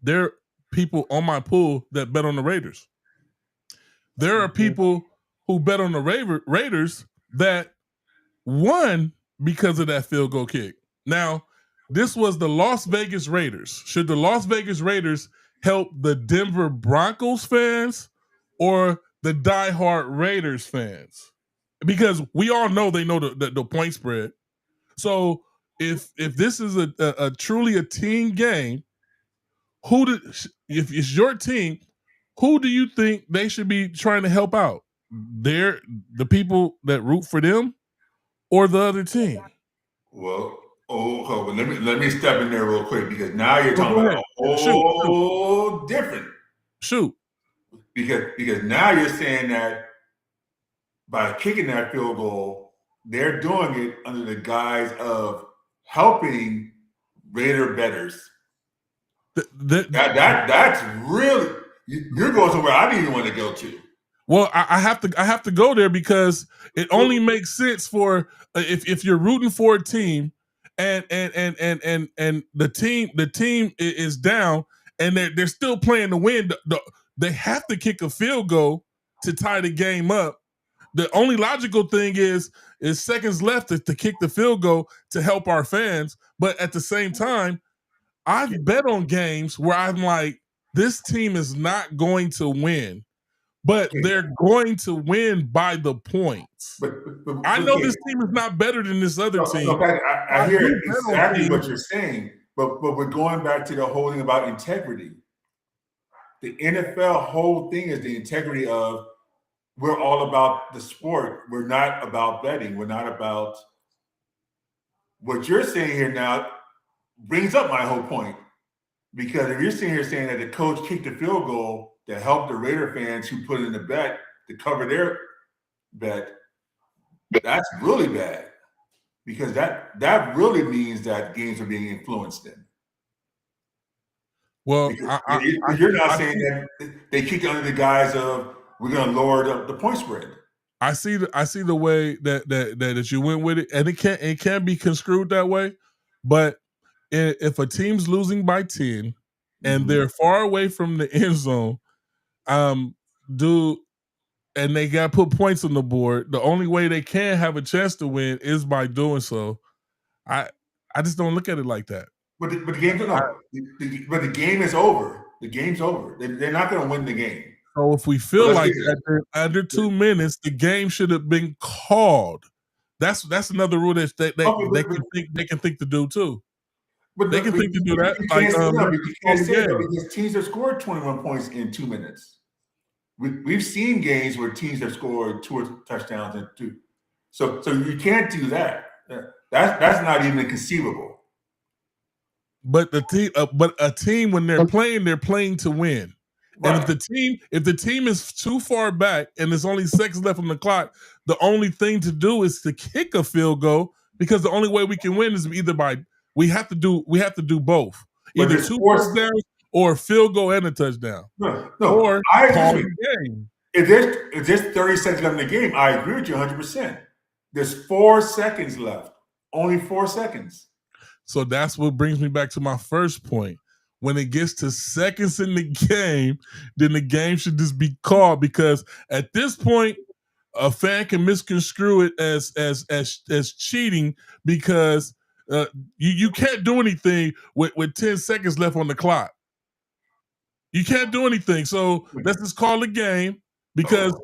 there are people on my pool that bet on the Raiders. There are people who bet on the Raiders that won because of that field goal kick. Now, this was the Las Vegas Raiders. Should the Las Vegas Raiders help the Denver Broncos fans or the diehard Raiders fans? Because we all know they know the point spread. So if this is a truly a team game, if it's your team, who do you think they should be trying to help out? They're the people that root for them or the other team? Well, let me step in there real quick because now you're talking about a whole different. Shoot. Because now you're saying that by kicking that field goal, they're doing it under the guise of helping Raider bettors. That's really you're going somewhere I didn't even want to go to. Well, I have to go there because it only makes sense for if you're rooting for a team and the team is down and they're still playing to win. They have to kick a field goal to tie the game up. The only logical thing is seconds left to kick the field goal to help our fans. But at the same time, I've bet on games where I'm like, this team is not going to win, but they're going to win by the points. But I know this team is not better than this other team. I hear exactly what you're saying, but we're going back to the whole thing about integrity. The NFL whole thing is the integrity of we're all about the sport. We're not about betting. We're not about what you're saying here now brings up my whole point. Because if you're sitting here saying that the coach kicked the field goal to help the Raider fans who put in the bet to cover their bet, that's really bad. Because that really means that games are being influenced in. Well, you're not saying that they kicked under the guise of we're going to lower the point spread. I see the way that you went with it, and it can be construed that way. But if a team's losing by 10 and they're far away from the end zone, and they got to put points on the board, the only way they can have a chance to win is by doing so. I just don't look at it like that. But the game's but the game is over. The game's over. They're not going to win the game. So if we feel like under 2 minutes, the game should have been called. That's another rule that they can think to do too. But they can think to do that. Because teams have scored 21 points in 2 minutes. We've seen games where teams have scored 2 touchdowns in 2. So you can't do that. That's not even conceivable. But a team when they're playing to win. Right. And if the team is too far back and there's only seconds left on the clock, the only thing to do is to kick a field goal because the only way we can win is either we have to do both. Either 2 touchdowns or a field goal and a touchdown. No, or I call agree. The game. If there's 30 seconds left in the game, I agree with you 100%. There's 4 seconds left. Only 4 seconds. So that's what brings me back to my first point. When it gets to seconds in the game, then the game should just be called because at this point, a fan can misconstrue it as cheating because you can't do anything with 10 seconds left on the clock. You can't do anything. So let's just call the game because,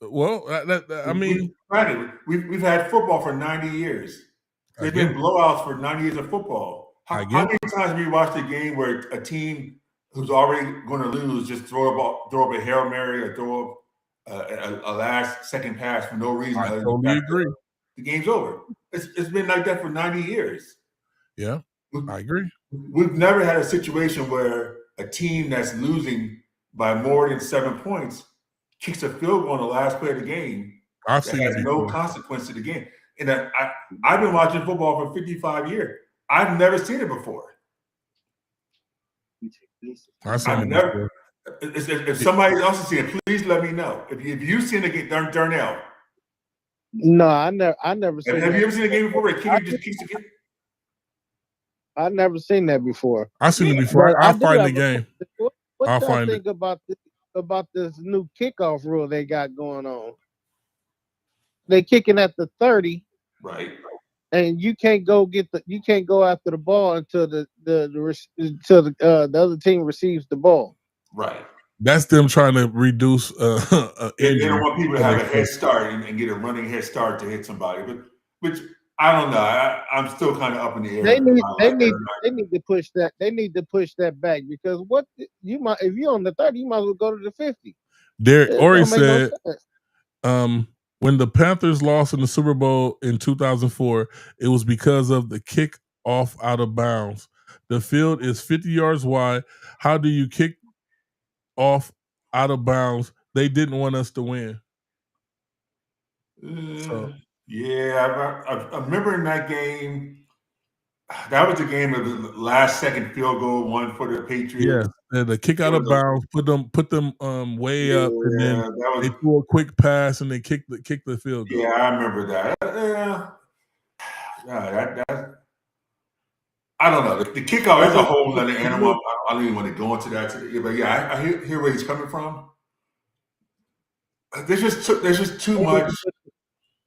I mean, we've had football for 90 years. There's been blowouts for 90 years of football. How many times have you watched a game where a team who's already going to lose just throw up a Hail Mary or throw up a last second pass for no reason? I totally agree. The game's over. It's been like that for 90 years. Yeah, I agree. We've never had a situation where a team that's losing by more than 7 points kicks a field goal on the last play of the game. I've seen it before. No consequence to the game. And I've been watching football for 55 years. I've never seen it before. I've never. If somebody else has seen it, please let me know. If you've seen it, Darnell. No, I never seen. Have you ever seen a game before where a kicker just kicks the game? I've never seen that before. I've seen it before. I'll find the game. What do you think about this new kickoff rule they got going on? They kicking at the 30, right? And you can't go after the ball until the other team receives the ball. Right. That's them trying to reduce injury. They don't want people to have a head start and get a running head start to hit somebody. But which I don't know. I'm still kind of up in the air. They need to push that. They need to push that back because if you're on the 30, you might as well go to the 50. Derek Ori said, when the Panthers lost in the Super Bowl in 2004, it was because of the kick off out of bounds. The field is 50 yards wide. How do you kick off out of bounds? They didn't want us to win. Yeah, I remember in that game. That was the game of the last second field goal, one for the Patriots. Yeah, the kick out of bounds, put them way up, and then they threw a quick pass and they kicked the field goal. Yeah, I remember that. I don't know. The kickoff is a whole other animal. I don't even want to go into that today. But yeah, I hear where he's coming from. There's just too much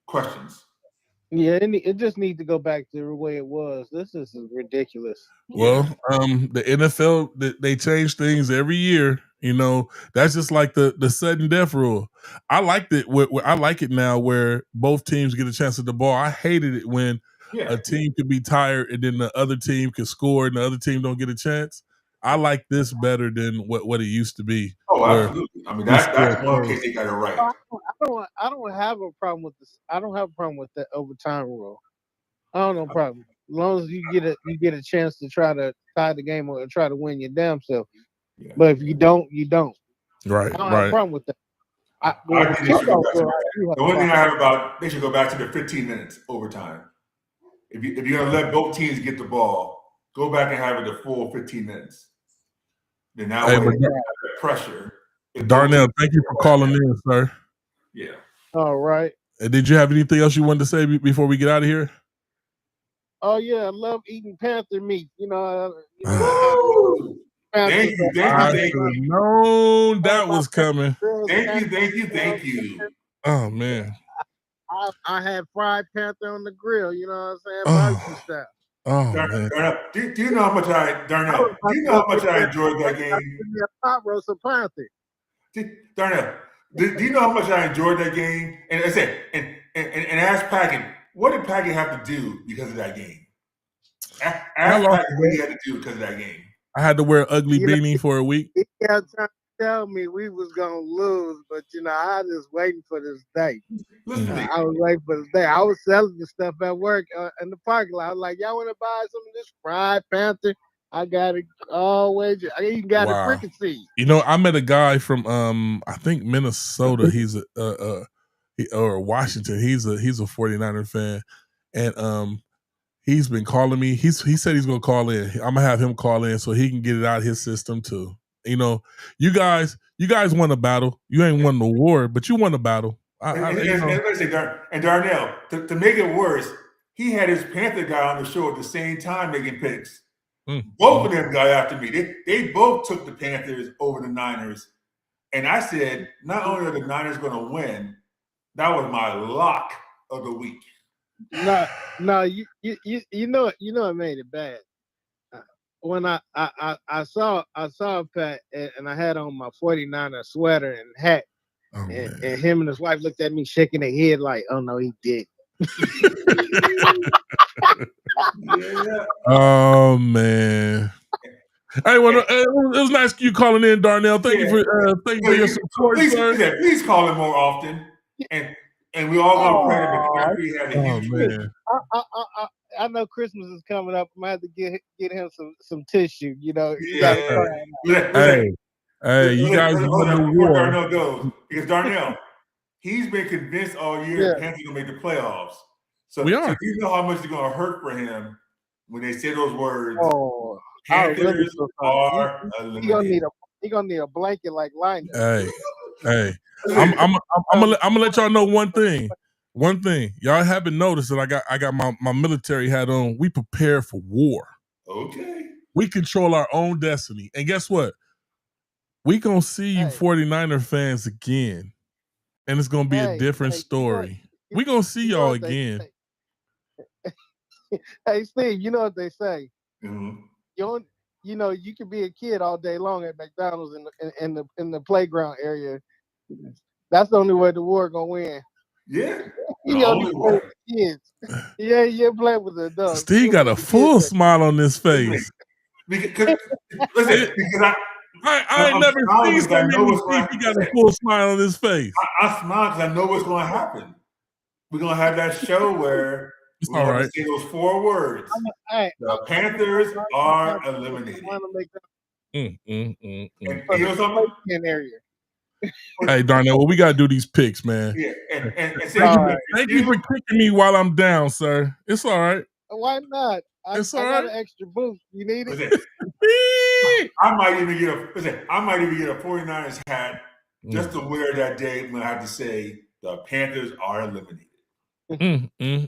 questions. Yeah, it just needs to go back to the way it was. This is ridiculous. Well, the NFL, they change things every year. You know, that's just like the sudden death rule. I liked it. I like it now where both teams get a chance at the ball. I hated it when a team could be tired and then the other team could score and the other team don't get a chance. I like this better than what it used to be. Oh, absolutely. I mean, that's one case they got it right. I don't have a problem with this. I don't have a problem with that overtime rule. I don't have a problem. As long as you get a chance to try to tie the game or try to win your damn self. Yeah. But if you don't, you don't. Right. I don't have a problem with that. I think they should go back to that. The only thing I have about they should go back to the 15 minutes overtime. If you're gonna let both teams get the ball, go back and have it the full 15 minutes. Then that way you have that pressure. Darnell, thank you for calling in, sir. Yeah. All right. Did you have anything else you wanted to say before we get out of here? Oh yeah, I love eating panther meat. Thank you. Known that was coming. Thank you. Oh man. I had fried panther on the grill. You know what I'm saying? Barbecue style. Oh man. Do you know how much Darnell? Do you know how much I enjoyed that game? Pot roast of panther. Darnell, do you know how much I enjoyed that game? And I said, and ask Packard, what did Packard have to do because of that game? Ask Packard what he had to do because of that game. I had to wear an ugly beanie for a week. He kept trying to tell me we was gonna lose, but I was just waiting for this day. I was waiting for this day. I was selling the stuff at work in the parking lot. I was like, y'all want to buy some of this fried panther? I got it always. I even got a fricassee. I met a guy from I think Minnesota. He's or Washington. He's a 49er fan, and he's been calling me. He said he's gonna call in. I'm gonna have him call in so he can get it out of his system too. You guys won a battle. You ain't won the war, but you won a battle. And Darnell, to make it worse, he had his Panther guy on the show at the same time making picks. Both of them got after me. They both took the Panthers over the Niners. And I said, not only are the Niners going to win, That was my lock of the week. No, you know it made it bad. When I saw Pat and I had on my 49er sweater and hat, and him and his wife looked at me shaking their head like, "Oh no, he did." Yeah. Oh man. Hey, well, it was nice you calling in, Darnell. Thank you for your support, sir. Please call him more often, and we all go to credit because we had a huge man. I know Christmas is coming up. I'm gonna have to get him some tissue. You know, Hey, you guys won the war. Darnell goes because Darnell, he's been convinced all year the Panthers gonna make the playoffs. So you know how much it's gonna hurt for him when they say those words. Oh, Panthers are eliminated. He gonna need a blanket like Linus. Hey, I'm gonna let y'all know one thing. One thing, y'all haven't noticed that I got my military hat on. We prepare for war. Okay. We control our own destiny, and guess what? We gonna see you 49er fans again, and it's gonna be a different story. We gonna see y'all again. Hey Steve, you know what they say? Mm-hmm. You can be a kid all day long at McDonald's in the playground area. That's the only way the war gonna win. Yeah, the only way. Kids. Yeah, play with the adults. Steve got a full smile on his face. Because I ain't never seen so many Steve. He got a full smile on his face. I smile because I know what's going to happen. We're gonna have that show where we're gonna say those 4 words. The Panthers are eliminated. And you know something? Hey, Darnell, well, we gotta do these picks, man. Yeah, and thank you for kicking me while I'm down, sir. It's all right. Why not? I got an extra boost. You need it? I might even get a 49ers hat just to wear that day when I have to say the Panthers are eliminated.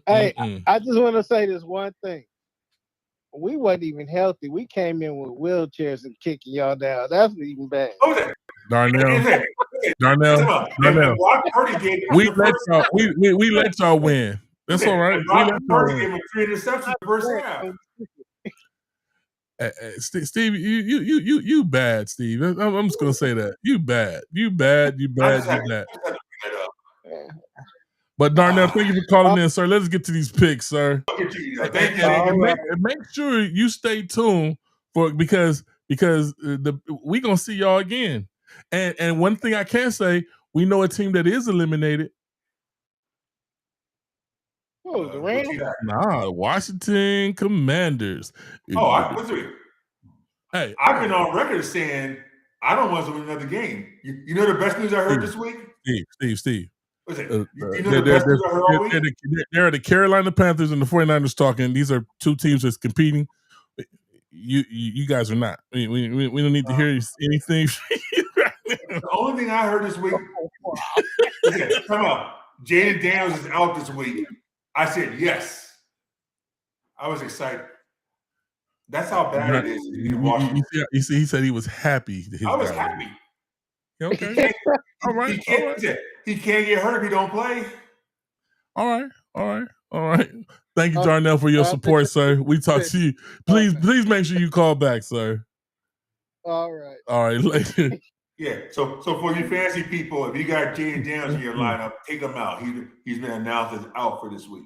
I just want to say this one thing. We wasn't even healthy. We came in with wheelchairs and kicking y'all down. That's even bad. Darnell. We let y'all win. That's all right. We let y'all win. 3 interceptions the first half. Steve, you bad, Steve. I'm just gonna say that. You bad. But Darnell, thank you for calling in, sir. Let's get to these picks, sir. Thank you. Make sure you stay tuned because we gonna see y'all again. And one thing I can say, we know a team that is eliminated. Oh, the Rams? Nah, Washington Commanders. Hey, I've been on record saying I don't want to win another game. You know the best news I heard this week? Steve. What's it? You know the best news I heard all week? There are the Carolina Panthers and the 49ers talking. These are 2 teams that's competing. You guys are not. We don't need to hear anything. The only thing I heard this week, come on, Jaden Daniels is out this week. I said yes. I was excited. That's how bad it is. You see, he said he was happy. I was happy. Okay. All right. He can't get hurt if he don't play. All right. Thank you, Darnell, for your support, sir. We talk to you. Please make sure you call back, sir. All right. Later. Yeah. So for you fancy people, if you got Jaden Daniels in your lineup, take him out. He's been announced as out for this week.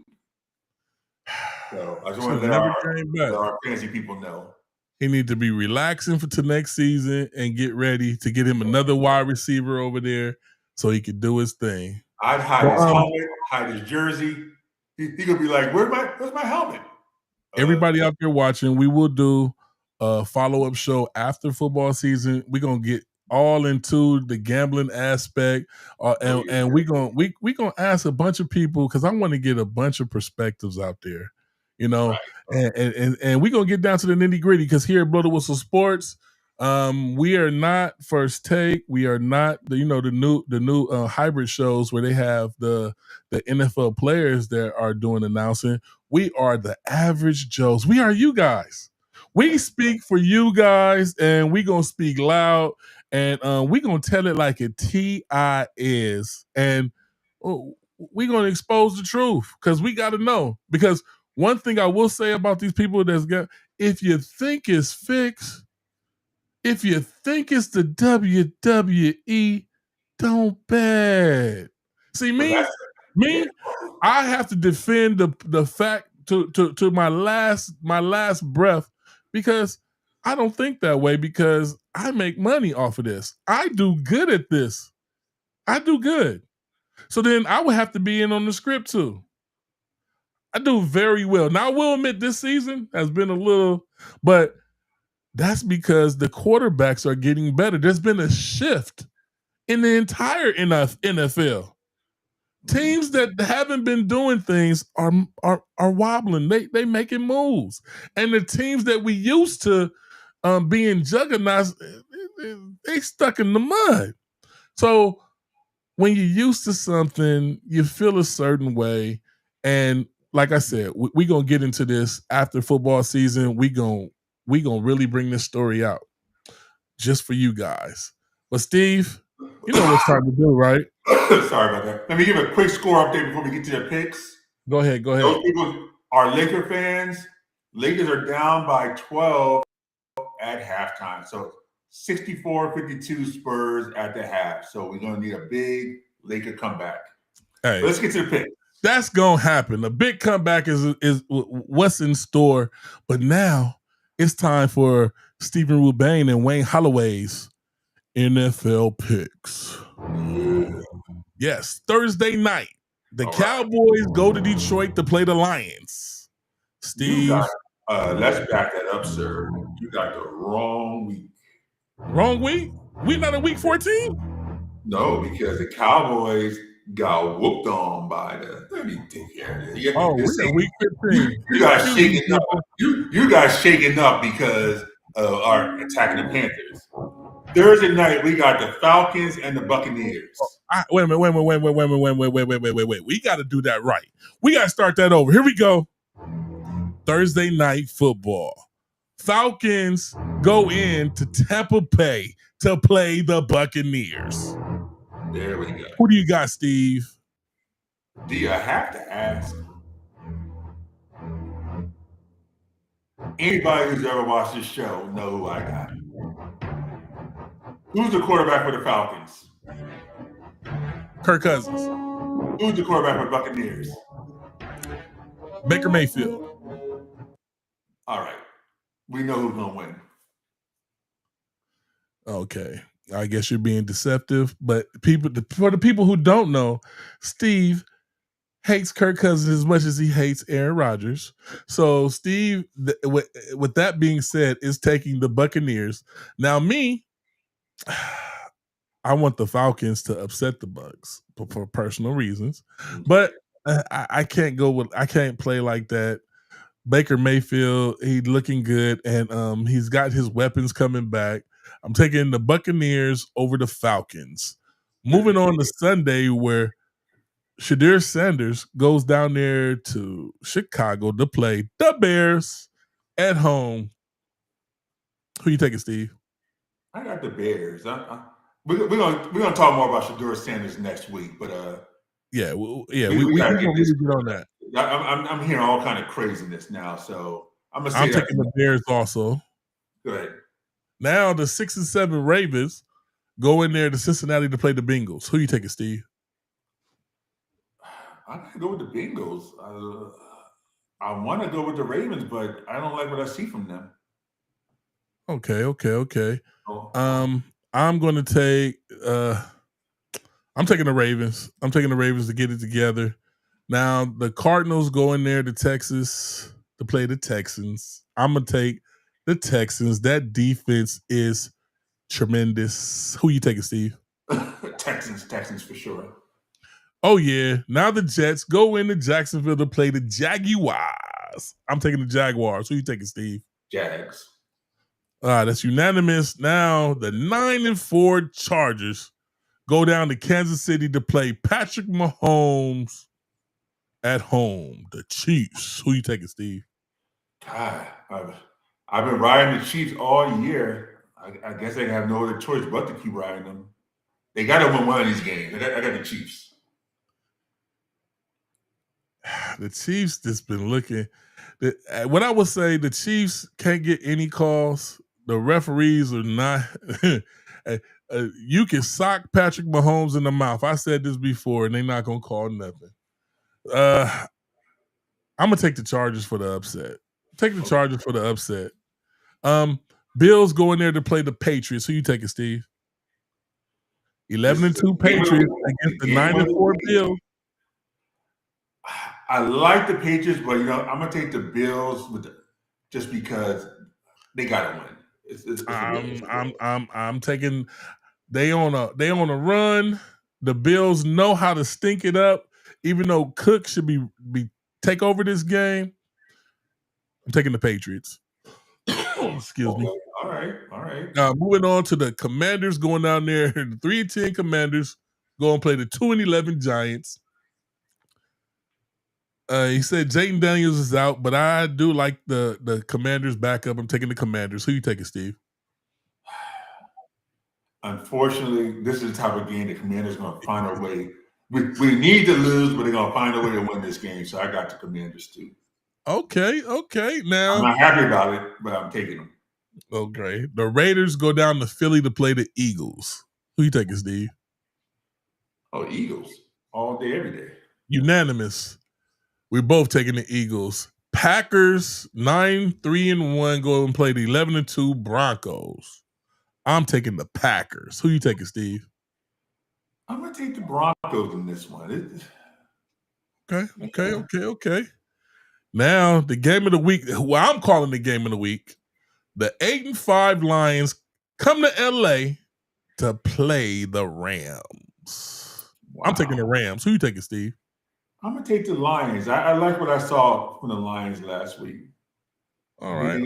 So I just want to let our fancy people know. He needs to be relaxing for next season and get ready to get him another wide receiver over there so he can do his thing. I'd hide his helmet, hide his jersey. He could be like, where's my helmet? Everybody out there watching, we will do a follow-up show after football season. We're gonna get all into the gambling aspect, and we're gonna ask a bunch of people because I want to get a bunch of perspectives out there, you know, and we're gonna get down to the nitty-gritty because here at Blow the Whistle Sports, we are not First Take. We are not the new hybrid shows where they have the NFL players that are doing announcing. We are the average Joes. We are you guys. We speak for you guys, and we gonna speak loud, and we gonna tell it like a T.I. is. And we're going to expose the truth because we got to know. Because one thing I will say about these people that's got, if you think it's fixed, if you think it's the WWE, don't bet. See, me, I have to defend the fact to my last breath because I don't think that way because I make money off of this. I do good at this. I do good. So then I would have to be in on the script too. I do very well. Now I will admit this season has been a little, but that's because the quarterbacks are getting better. There's been a shift in the entire NFL. Teams that haven't been doing things are wobbling. They making moves, and the teams that we used to being juggernauts, they stuck in the mud. So when you're used to something, you feel a certain way, and like I said, we gonna get into this after football season. We gonna really bring this story out just for you guys. But Steve, you know what it's time to do, right? Sorry about that. Let me give a quick score update before we get to their picks. Go ahead. Those people are Laker fans. Lakers are down by 12 at halftime. So 64-52 Spurs at the half. So we're going to need a big Laker comeback. Hey, let's get to the pick. That's going to happen. A big comeback is what's in store. But now it's time for Stephen Rubain and Wayne Holloway's NFL picks. Yes, Thursday night. The Cowboys go to Detroit to play the Lions. Steve. Let's back that up, sir. You got the wrong week. Wrong week? We not in week 14? No, because the Cowboys got whooped on by the. Let me take care of this. We're in week 15. You guys shaking up. You guys shaking up because are attacking the Panthers. Thursday night, we got the Falcons and the Buccaneers. Wait a minute. We got to do that right. We got to start that over. Here we go. Thursday night football. Falcons go in to Tampa Bay to play the Buccaneers. There we go. Who do you got, Steve? Do you have to ask? Anybody who's ever watched this show know who I got. Who's the quarterback for the Falcons? Kirk Cousins. Who's the quarterback for the Buccaneers? Baker Mayfield. All right. We know who's going to win. Okay. I guess you're being deceptive, but for the people who don't know, Steve hates Kirk Cousins as much as he hates Aaron Rodgers. So Steve, with that being said, is taking the Buccaneers. Now me, I want the Falcons to upset the Bucs for personal reasons, but I can't play like that. Baker Mayfield, he's looking good, and he's got his weapons coming back. I'm taking the Buccaneers over the Falcons. Moving on to Sunday, where Shadir Sanders goes down there to Chicago to play the Bears at home. Who you taking, Steve? I got the Bears. We're gonna talk more about Shadir Sanders next week, but we gotta get on that. I'm hearing all kind of craziness now, so I'm taking the Bears also. Go ahead. Now the 6 and 7 Ravens go in there to Cincinnati to play the Bengals. Who you taking, Steve? I'm gonna go with the Bengals. I want to go with the Ravens, but I don't like what I see from them. Okay. I'm going to take. I'm taking the Ravens. I'm taking the Ravens to get it together. Now the Cardinals go in there to Texas to play the Texans. I'm gonna take the Texans. That defense is tremendous. Who you taking, Steve? Texans for sure. Oh yeah. Now the Jets go into Jacksonville to play the Jaguars. I'm taking the Jaguars. Who you taking, Steve? Jags. That's unanimous. Now the 9-4 Chargers go down to Kansas City to play Patrick Mahomes at home. The Chiefs. Who you taking, Steve? God, I've been riding the Chiefs all year. I guess they have no other choice but to keep riding them. They got to win one of these games. I got the Chiefs. The Chiefs just been looking. What I would say, the Chiefs can't get any calls. The referees are not. You can sock Patrick Mahomes in the mouth. I said this before, and they're not gonna call nothing. I'm gonna take the Chargers for the upset. Take the Chargers for the upset. Bills go in there to play the Patriots. Who you taking, Steve? 11-2 Patriots against the 9-4 Bills. I like the Patriots, but I'm gonna take the Bills just because they gotta win. I'm taking. They on a run. The Bills know how to stink it up. Even though Cook should be take over this game, I'm taking the Patriots. Excuse me. All right. Moving on to the Commanders, going down there. The 3-10 Commanders go and play the 2-11 Giants. He said Jayden Daniels is out, but I do like the Commanders backup. I'm taking the Commanders. Who you taking, Steve? Unfortunately, this is the type of game the Commanders going to find a way. We need to lose, but they're going to find a way to win this game. So I got the Commanders too. Okay. Now I'm not happy about it, but I'm taking them. Okay. The Raiders go down to Philly to play the Eagles. Who you taking, Steve? Oh, Eagles. All day, every day. Unanimous. We're both taking the Eagles. Packers 9-3-1 go and play the 11-2 Broncos. I'm taking the Packers. Who you taking, Steve? I'm gonna take the Broncos in this one. Okay. Now the game of the week. Well, I'm calling the game of the week. The 8-5 Lions come to LA to play the Rams. Wow. I'm taking the Rams. Who you taking, Steve? I'm gonna take the Lions. I like what I saw from the Lions last week. All right.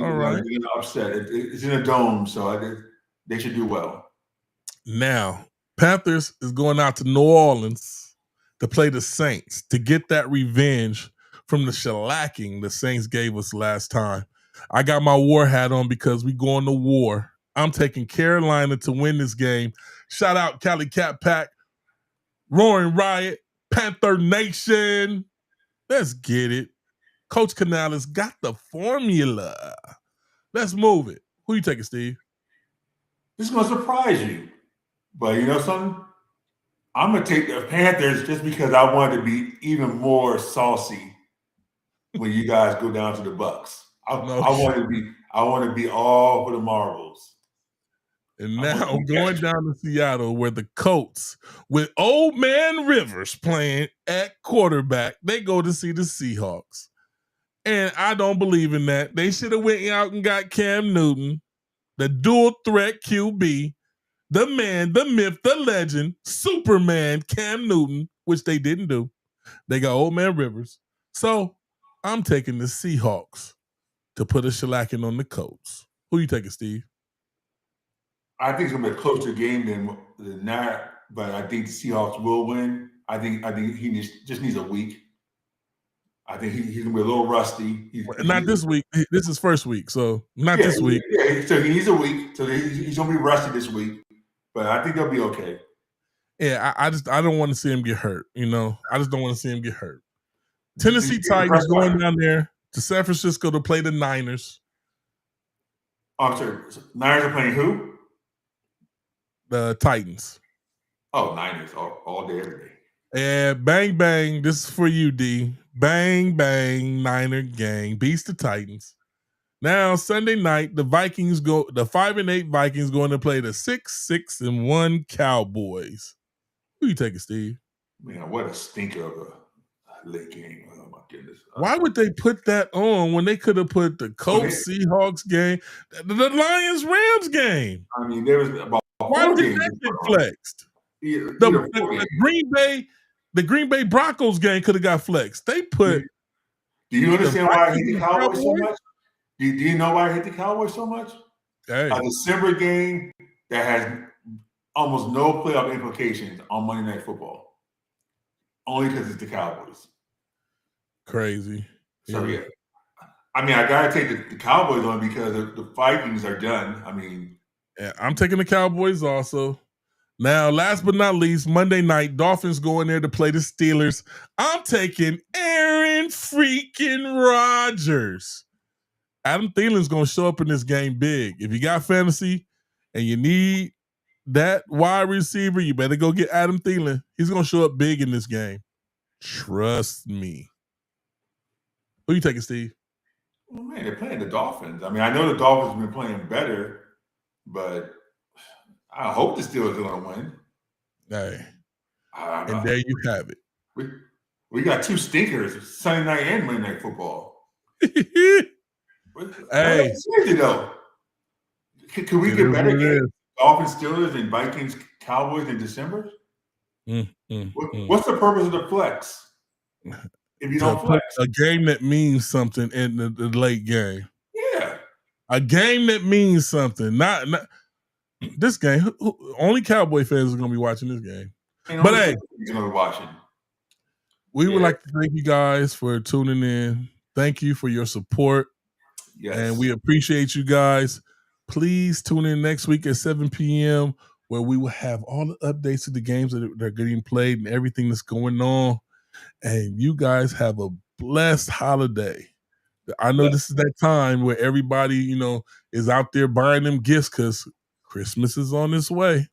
Being upset. It's in a dome, so they should do well. Now, Panthers is going out to New Orleans to play the Saints to get that revenge from the shellacking the Saints gave us last time. I got my war hat on because we going to war. I'm taking Carolina to win this game. Shout out Cali Cat Pack, Roaring Riot, Panther Nation. Let's get it. Coach Canales got the formula. Let's move it. Who you taking, Steve? This is going to surprise you. But you know something? I'm going to take the Panthers just because I want to be even more saucy when you guys go down to the Bucks. I want to be all for the marbles. And now going down to Seattle, where the Colts, with Old Man Rivers playing at quarterback, they go to see the Seahawks. And I don't believe in that. They should have went out and got Cam Newton, the dual threat QB, the man, the myth, the legend, Superman Cam Newton, which they didn't do. They got Old Man Rivers. So I'm taking the Seahawks to put a shellacking on the Colts. Who you taking, Steve? I think it's going to be a closer game than that, but I think the Seahawks will win. I think he just needs a week. I think he's going to be a little rusty. Not this week. This is first week, so this week. Yeah, so he needs a week. So he's going to be rusty this week, but I think they'll be okay. Yeah, I don't want to see him get hurt. I just don't want to see him get hurt. Tennessee Titans going down there to San Francisco to play the Niners. Oh, I'm sorry. Niners are playing who? The Titans. Oh, Niners all day, every day. And bang, bang. This is for you, D. Bang, bang. Niner gang beats the Titans. Now, Sunday night, the 5-8 Vikings going to play the 6-1 Cowboys. Who you taking, Steve? Man, what a stinker of a late game. Oh, my goodness. Why would they put that on when they could have put the Colts Seahawks game, the Lions Rams game? I mean, there was about why did that get flexed? The Green Bay Broncos game could have got flexed. They put. Do you understand why I hate the Cowboys so much? Do you know why I hate the Cowboys so much? Hey. A December game that has almost no playoff implications on Monday Night Football. Only because it's the Cowboys. Crazy. So, yeah. I mean, I got to take the Cowboys on because the Vikings are done. I mean. Yeah, I'm taking the Cowboys also. Now, last but not least, Monday night, Dolphins go in there to play the Steelers. I'm taking Aaron freaking Rodgers. Adam Thielen's going to show up in this game big. If you got fantasy and you need that wide receiver, you better go get Adam Thielen. He's going to show up big in this game. Trust me. Who you taking, Steve? Well, man, they're playing the Dolphins. I mean, I know the Dolphins have been playing better, but I hope the Steelers are going to win. Hey. And there you have it. We got two stinkers, Sunday night and Monday Night Football. Hey. Seriously, though. Can we get better games? Dolphins, Steelers, and Vikings, Cowboys in December? What's the purpose of the flex? If you don't flex. A game that means something in the late game. Yeah. A game that means something. Not this game. Only Cowboy fans are going to be watching this game. But hey, you're going to be watching. We would like to thank you guys for tuning in. Thank you for your support. Yes. And we appreciate you guys. Please tune in next week at 7 p.m. where we will have all the updates to the games that are getting played and everything that's going on. And you guys have a blessed holiday. I know this is that time where everybody, is out there buying them gifts because Christmas is on its way.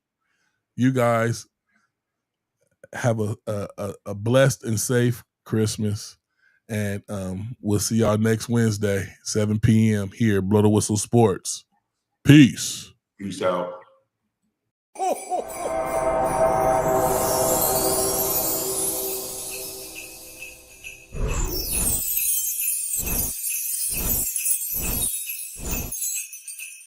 You guys have a blessed and safe Christmas. And we'll see y'all next Wednesday, 7 p.m. here at Blow the Whistle Sports. Peace. Peace out.